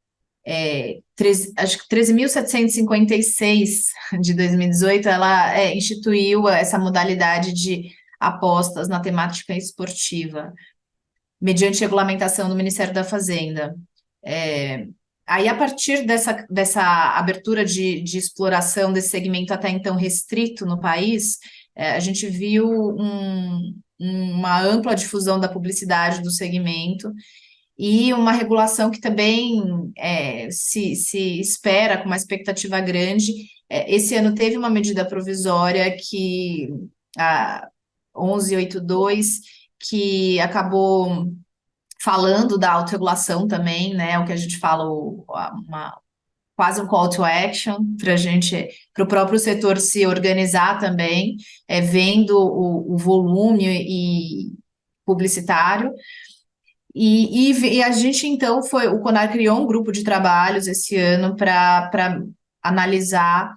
acho que 13.756 de 2018, ela instituiu essa modalidade de apostas na temática esportiva, mediante regulamentação do Ministério da Fazenda. Aí, a partir dessa abertura de exploração desse segmento até então restrito no país, a gente viu uma ampla difusão da publicidade do segmento e uma regulação que também se espera com uma expectativa grande. Esse ano teve uma medida provisória a 1182, que acabou falando da autorregulação também, né? O que a gente fala, quase um call to action para o próprio setor se organizar também, vendo o volume e publicitário. E a gente, então, o CONAR criou um grupo de trabalhos esse ano para analisar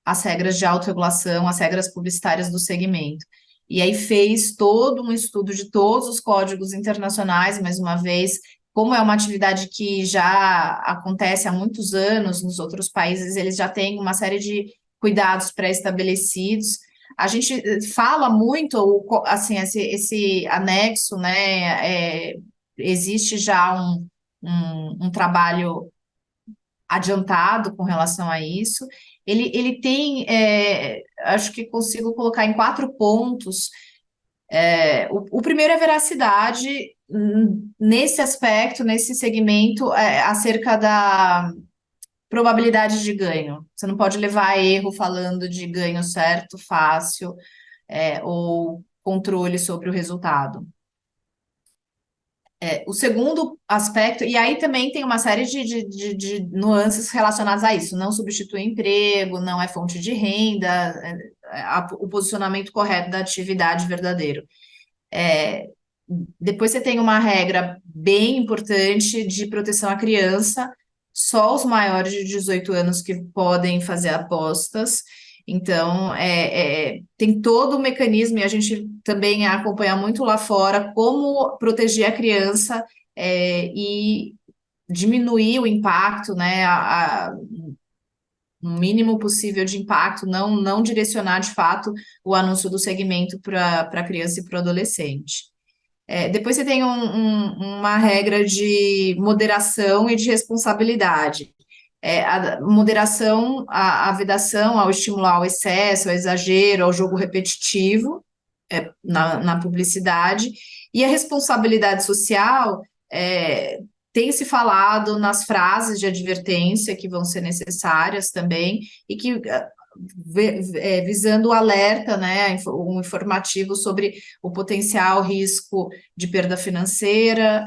as regras de autorregulação, as regras publicitárias do segmento. E aí fez todo um estudo de todos os códigos internacionais, mais uma vez, como é uma atividade que já acontece há muitos anos nos outros países, eles já têm uma série de cuidados pré-estabelecidos. a gente fala muito, assim, esse anexo, né, existe já um trabalho adiantado com relação a isso. Ele tem, acho que consigo colocar em 4 pontos. O primeiro é veracidade nesse aspecto, nesse segmento, acerca da probabilidade de ganho. Você não pode levar a erro falando de ganho certo, fácil, ou controle sobre o resultado. O segundo aspecto, e aí também tem uma série de nuances relacionadas a isso. Não substitui emprego, não é fonte de renda, o posicionamento correto da atividade verdadeiro. Depois você tem uma regra bem importante de proteção à criança, só os maiores de 18 anos que podem fazer apostas. Então, tem todo o mecanismo, e a gente também acompanha muito lá fora como proteger a criança e diminuir o impacto, né, o mínimo possível de impacto, não direcionar de fato o anúncio do segmento para a criança e para o adolescente. Depois você tem uma regra de moderação e de responsabilidade. A moderação, a vedação ao estimular ao excesso, ao exagero, ao jogo repetitivo na publicidade, e a responsabilidade social tem se falado nas frases de advertência que vão ser necessárias também, e que visando o alerta, né, um informativo sobre o potencial risco de perda financeira,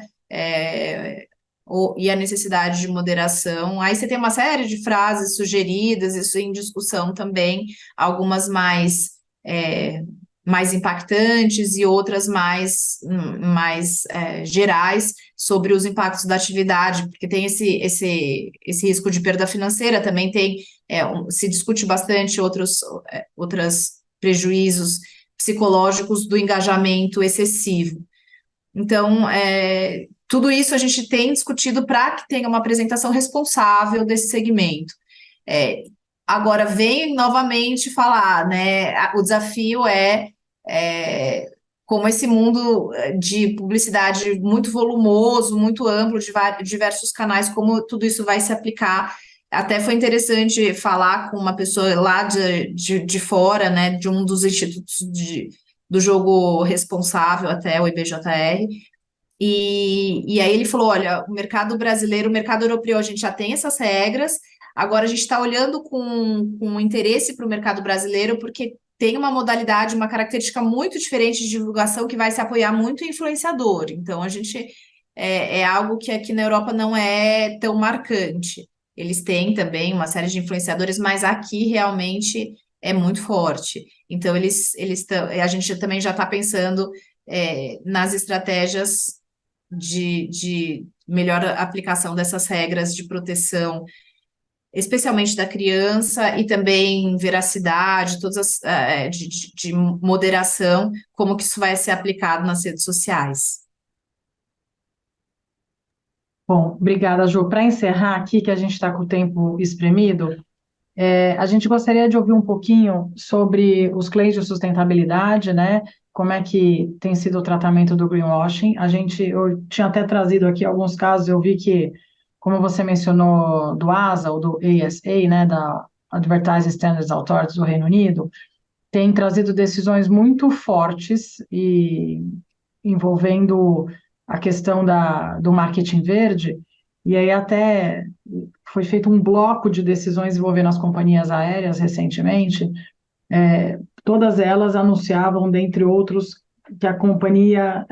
e a necessidade de moderação. Aí você tem uma série de frases sugeridas, isso em discussão também, algumas mais impactantes e outras mais gerais sobre os impactos da atividade, porque tem esse risco de perda financeira, também tem, se discute bastante outros prejuízos psicológicos do engajamento excessivo. Então, tudo isso a gente tem discutido para que tenha uma apresentação responsável desse segmento. Agora, vem novamente falar, né, o desafio como esse mundo de publicidade muito volumoso, muito amplo, de diversos canais, como tudo isso vai se aplicar. Até foi interessante falar com uma pessoa lá de fora, né, de um dos institutos do jogo responsável, até o IBJR, e aí ele falou, olha, o mercado brasileiro, o mercado europeu, a gente já tem essas regras, agora a gente está olhando com interesse para o mercado brasileiro, porque tem uma modalidade, uma característica muito diferente de divulgação que vai se apoiar muito em influenciador. Então, a gente é algo que aqui na Europa não é tão marcante. Eles têm também uma série de influenciadores, mas aqui realmente é muito forte. Então, a gente também já está pensando nas estratégias de melhor aplicação dessas regras de proteção, especialmente da criança, e também veracidade, todas de moderação, como que isso vai ser aplicado nas redes sociais. Bom, obrigada, Ju. Para encerrar aqui, que a gente está com o tempo espremido, a gente gostaria de ouvir um pouquinho sobre os claims de sustentabilidade, né? Como é que tem sido o tratamento do greenwashing. Eu tinha até trazido aqui alguns casos, eu vi que, como você mencionou, do ASA, ou do ASA, né, da Advertising Standards Authority do Reino Unido, tem trazido decisões muito fortes e envolvendo a questão do marketing verde, e aí até foi feito um bloco de decisões envolvendo as companhias aéreas recentemente. Todas elas anunciavam, dentre outros, que a companhia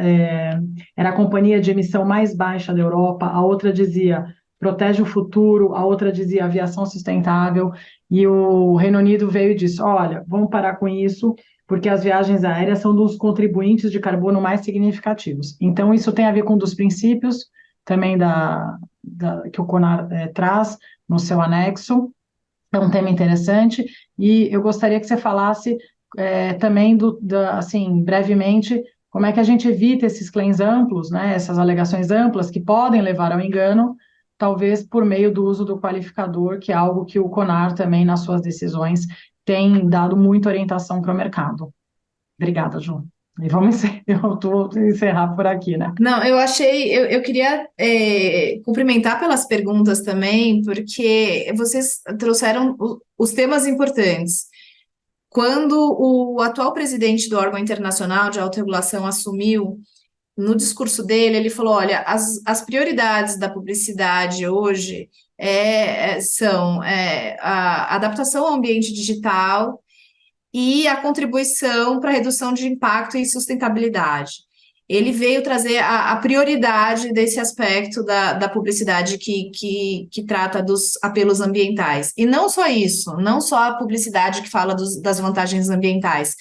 era a companhia de emissão mais baixa da Europa, a outra dizia protege o futuro, a outra dizia aviação sustentável, e o Reino Unido veio e disse, olha, vamos parar com isso, porque as viagens aéreas são dos contribuintes de carbono mais significativos. Então, isso tem a ver com um dos princípios também que o CONAR traz no seu anexo. É um tema interessante, e eu gostaria que você falasse também, assim, brevemente, como é que a gente evita esses claims amplos, né, essas alegações amplas que podem levar ao engano, talvez por meio do uso do qualificador, que é algo que o CONAR também, nas suas decisões, tem dado muita orientação para o mercado. Obrigada, Ju. E vamos encerrar por aqui, né? Não, eu queria cumprimentar pelas perguntas também, porque vocês trouxeram os temas importantes. Quando o atual presidente do órgão internacional de autorregulação assumiu, no discurso dele, ele falou: olha, as prioridades da publicidade hoje são a adaptação ao ambiente digital e a contribuição para a redução de impacto e sustentabilidade. Ele veio trazer a prioridade desse aspecto da publicidade que trata dos apelos ambientais. E não só isso, não só a publicidade que fala das vantagens ambientais,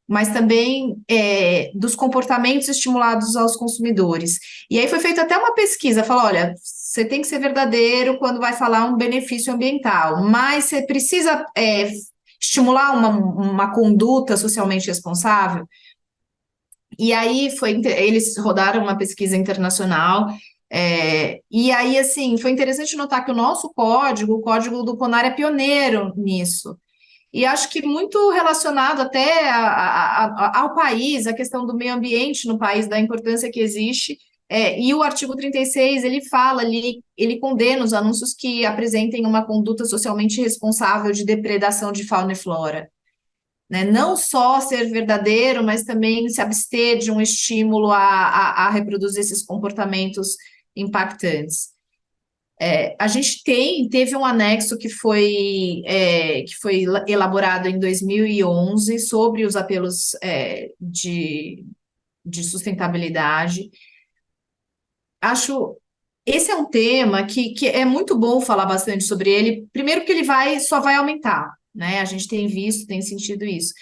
mas também dos comportamentos estimulados aos consumidores. E aí foi feita até uma pesquisa, falou: olha, você tem que ser verdadeiro quando vai falar um benefício ambiental, mas você precisa estimular uma conduta socialmente responsável. E aí eles rodaram uma pesquisa internacional, e aí, assim, foi interessante notar que o nosso código, o código do CONAR, é pioneiro nisso. E acho que muito relacionado até ao país, a questão do meio ambiente no país, da importância que existe. E o artigo 36, ele fala ali, ele condena os anúncios que apresentem uma conduta socialmente responsável de depredação de fauna e flora. Né? Não só ser verdadeiro, mas também se abster de um estímulo a reproduzir esses comportamentos impactantes. A gente teve um anexo que foi elaborado em 2011 sobre os apelos de sustentabilidade. Esse é um tema que é muito bom falar bastante sobre ele, primeiro porque ele só vai aumentar, né? A gente tem visto, tem sentido isso.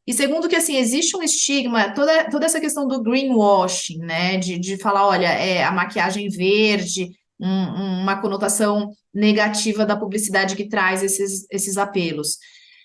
E segundo que, assim, existe um estigma, toda essa questão do greenwashing, né? De falar, olha, a maquiagem verde, uma conotação negativa da publicidade que traz esses apelos.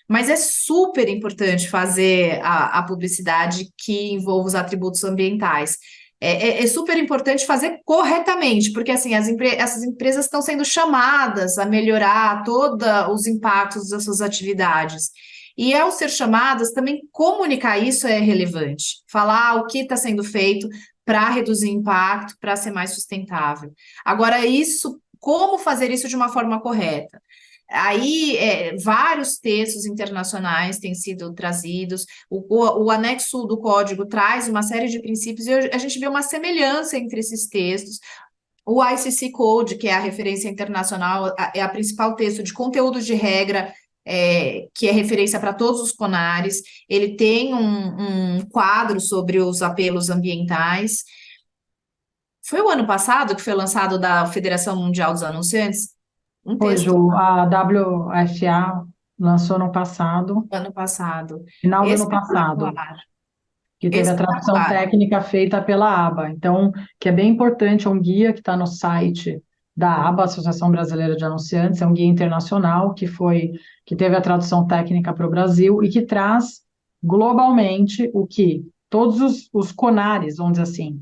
Mas é super importante fazer a publicidade que envolve os atributos ambientais. É super importante fazer corretamente, porque assim, essas empresas estão sendo chamadas a melhorar todos os impactos das suas atividades. E ao ser chamadas, também comunicar isso é relevante. Falar o que está sendo feito para reduzir impacto, para ser mais sustentável. Agora, como fazer isso de uma forma correta? Aí, vários textos internacionais têm sido trazidos, o anexo do código traz uma série de princípios, e a gente vê uma semelhança entre esses textos. O ICC Code, que é a referência internacional, é a principal texto de conteúdo de regra, que é referência para todos os CONARes. Ele tem um quadro sobre os apelos ambientais. Foi o ano passado que foi lançado da Federação Mundial dos Anunciantes, um Foi, texto Ju, a WFA lançou no passado, ano passado. final do ano passado, Espetacular. que teve a tradução técnica feita pela ABA. Então, que é bem importante, é um guia que está no site da ABA, Associação Brasileira de Anunciantes, é um guia internacional que teve a tradução técnica para o Brasil e que traz globalmente o que todos os CONARes, vamos dizer assim,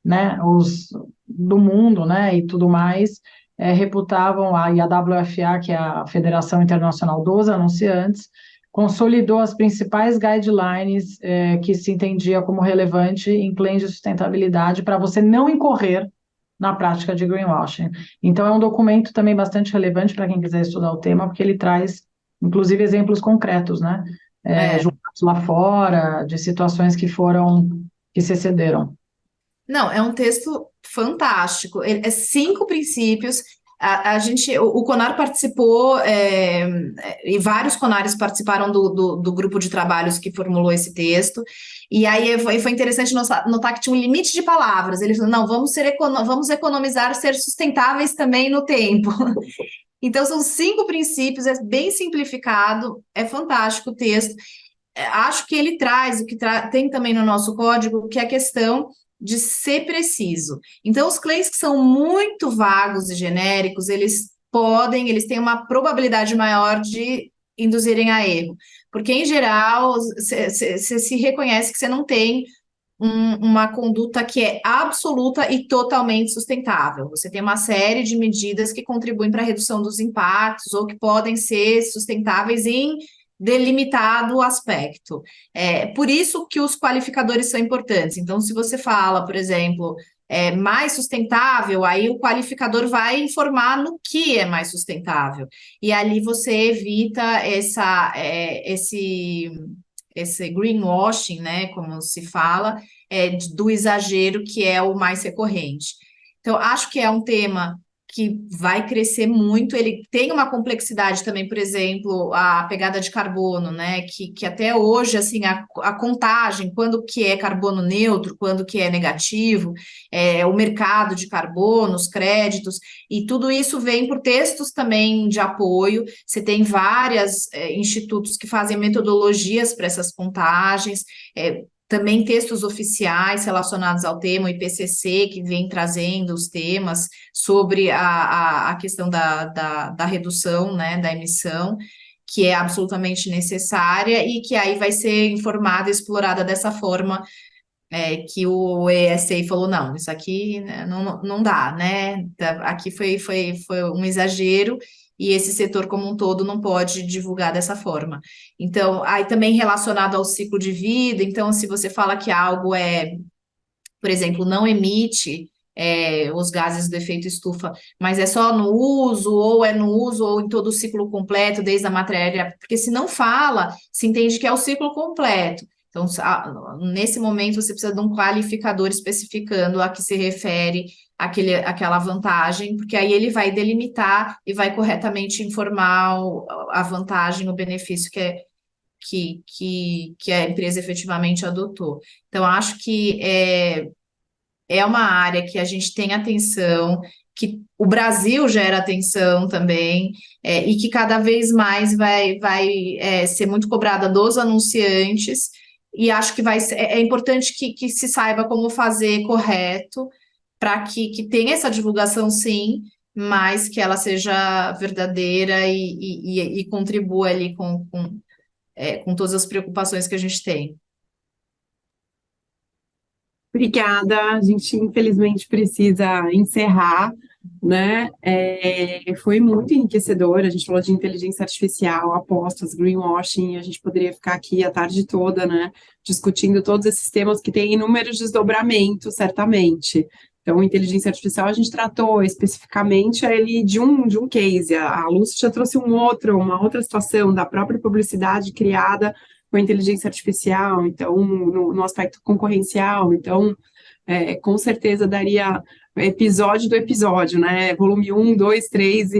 né, os do mundo, né, e tudo mais, reputavam, e a WFA, que é a Federação Internacional dos Anunciantes, consolidou as principais guidelines que se entendia como relevante em claims de sustentabilidade para você não incorrer na prática de greenwashing. Então, é um documento também bastante relevante para quem quiser estudar o tema, porque ele traz, inclusive, exemplos concretos, né, julgados lá fora, de situações que se excederam. Não, é um texto fantástico. É 5 princípios. O CONAR participou, e vários CONARes participaram do grupo de trabalhos que formulou esse texto. E aí foi interessante notar que tinha um limite de palavras. Ele falou: não, vamos economizar, ser sustentáveis também no tempo. Então, são 5 princípios, é bem simplificado, é fantástico o texto. Acho que ele traz o que tem também no nosso código, que é a questão de ser preciso. Então, os claims que são muito vagos e genéricos, eles têm uma probabilidade maior de induzirem a erro, porque, em geral, você se reconhece que você não tem uma conduta que é absoluta e totalmente sustentável. Você tem uma série de medidas que contribuem para a redução dos impactos ou que podem ser sustentáveis em delimitado o aspecto. Por isso que os qualificadores são importantes. Então, se você fala, por exemplo, mais sustentável, aí o qualificador vai informar no que é mais sustentável. E ali você evita esse greenwashing, né, como se fala, do exagero que é o mais recorrente. Então, acho que é um tema que vai crescer muito. Ele tem uma complexidade também, por exemplo, a pegada de carbono, né? Que até hoje, assim, a contagem, quando que é carbono neutro, quando que é negativo, o mercado de carbono, os créditos, e tudo isso vem por textos também de apoio. Você tem vários institutos que fazem metodologias para essas contagens, também textos oficiais relacionados ao tema, o IPCC, que vem trazendo os temas sobre a questão da redução, né, da emissão, que é absolutamente necessária e que aí vai ser informada e explorada dessa forma, que o ESA falou, não, isso aqui, né, não dá, né? Aqui foi um exagero e esse setor como um todo não pode divulgar dessa forma. Então, aí também relacionado ao ciclo de vida, então, se você fala que algo por exemplo, não emite os gases do efeito estufa, mas é só no uso, ou é no uso, ou em todo o ciclo completo, desde a matéria, porque se não fala, se entende que é o ciclo completo. Então, nesse momento, você precisa de um qualificador especificando a que se refere aquela vantagem, porque aí ele vai delimitar e vai corretamente informar a vantagem, o benefício que a empresa efetivamente adotou. Então, acho que é uma área que a gente tem atenção, que o Brasil gera atenção também, e que cada vez mais vai ser muito cobrada dos anunciantes, e acho que é importante que se saiba como fazer correto, para que tenha essa divulgação, sim, mas que ela seja verdadeira e contribua ali com todas as preocupações que a gente tem. Obrigada. A gente, infelizmente, precisa encerrar, né? Foi muito enriquecedor. A gente falou de inteligência artificial, apostas, greenwashing. A gente poderia ficar aqui a tarde toda, né? Discutindo todos esses temas que têm inúmeros desdobramentos, certamente. Então, inteligência artificial, a gente tratou especificamente ele de um case. A Lúcia já trouxe uma outra situação da própria publicidade criada com a inteligência artificial, então, no aspecto concorrencial. Então, com certeza daria episódio do episódio, né? Volume 1, 2, 3.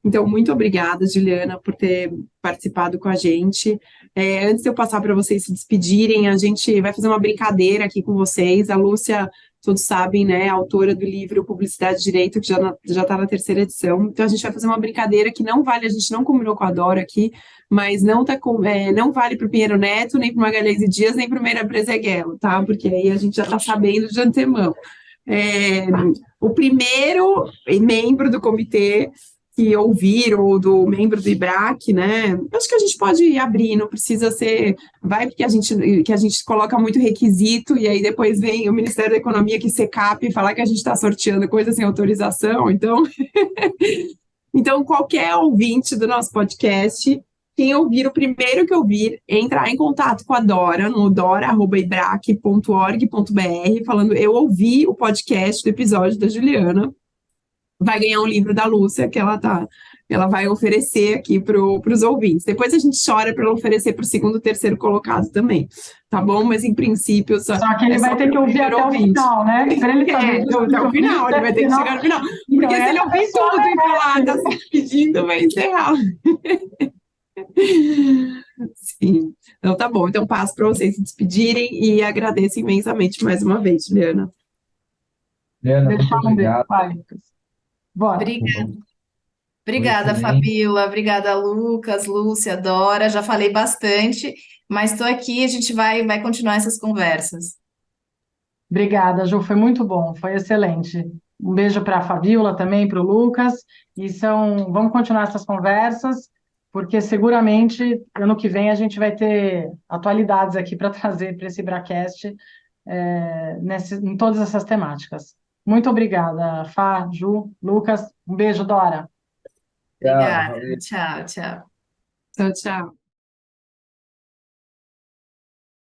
Então, muito obrigada, Juliana, por ter participado com a gente. Antes de eu passar para vocês se despedirem, a gente vai fazer uma brincadeira aqui com vocês. A Lúcia, todos sabem, né, autora do livro Publicidade e Direito, que já está na terceira edição. Então, a gente vai fazer uma brincadeira que não vale, a gente não combinou com a Dora aqui, mas não vale para o Pinheiro Neto, nem para o Magalhães e Dias, nem para o Meira Preseguelo, tá? Porque aí a gente já está sabendo de antemão. O primeiro membro do comitê que ouvir, ou do membro do IBRAC, né? Acho que a gente pode abrir, não precisa ser. Vai porque a gente coloca muito requisito, e aí depois vem o Ministério da Economia que secap e falar que a gente está sorteando coisa sem autorização. Então, qualquer ouvinte do nosso podcast, quem ouvir, o primeiro que ouvir, entrar em contato com a Dora, no dora@ibrac.org.br, falando: eu ouvi o podcast do episódio da Juliana, vai ganhar um livro da Lúcia que ela vai oferecer aqui para os ouvintes. Depois a gente chora para ela oferecer para o segundo e terceiro colocado também, tá bom? Mas em princípio só que ele vai ter que ouvir até o final, né? Para ele saber até o final, ele vai ter que chegar no final. Porque se ele ouvir tudo e falar, tá se despedindo, vai encerrar. Sim. Então tá bom. Então passo para vocês se despedirem e agradeço imensamente mais uma vez, Juliana. Juliana, muito obrigado. Bora. Obrigada, Fabíola. Obrigada, Lucas, Lúcia, Dora. Já falei bastante, mas estou aqui, a gente vai continuar essas conversas. Obrigada, Ju, foi muito bom, foi excelente. Um beijo para a Fabíola também, para o Lucas. Vamos continuar essas conversas, porque seguramente ano que vem a gente vai ter atualidades aqui para trazer para esse IBRAcast em todas essas temáticas. Muito obrigada, Fá, Ju, Lucas. Um beijo, Dora. Obrigada. Tchau, tchau. Tchau, tchau.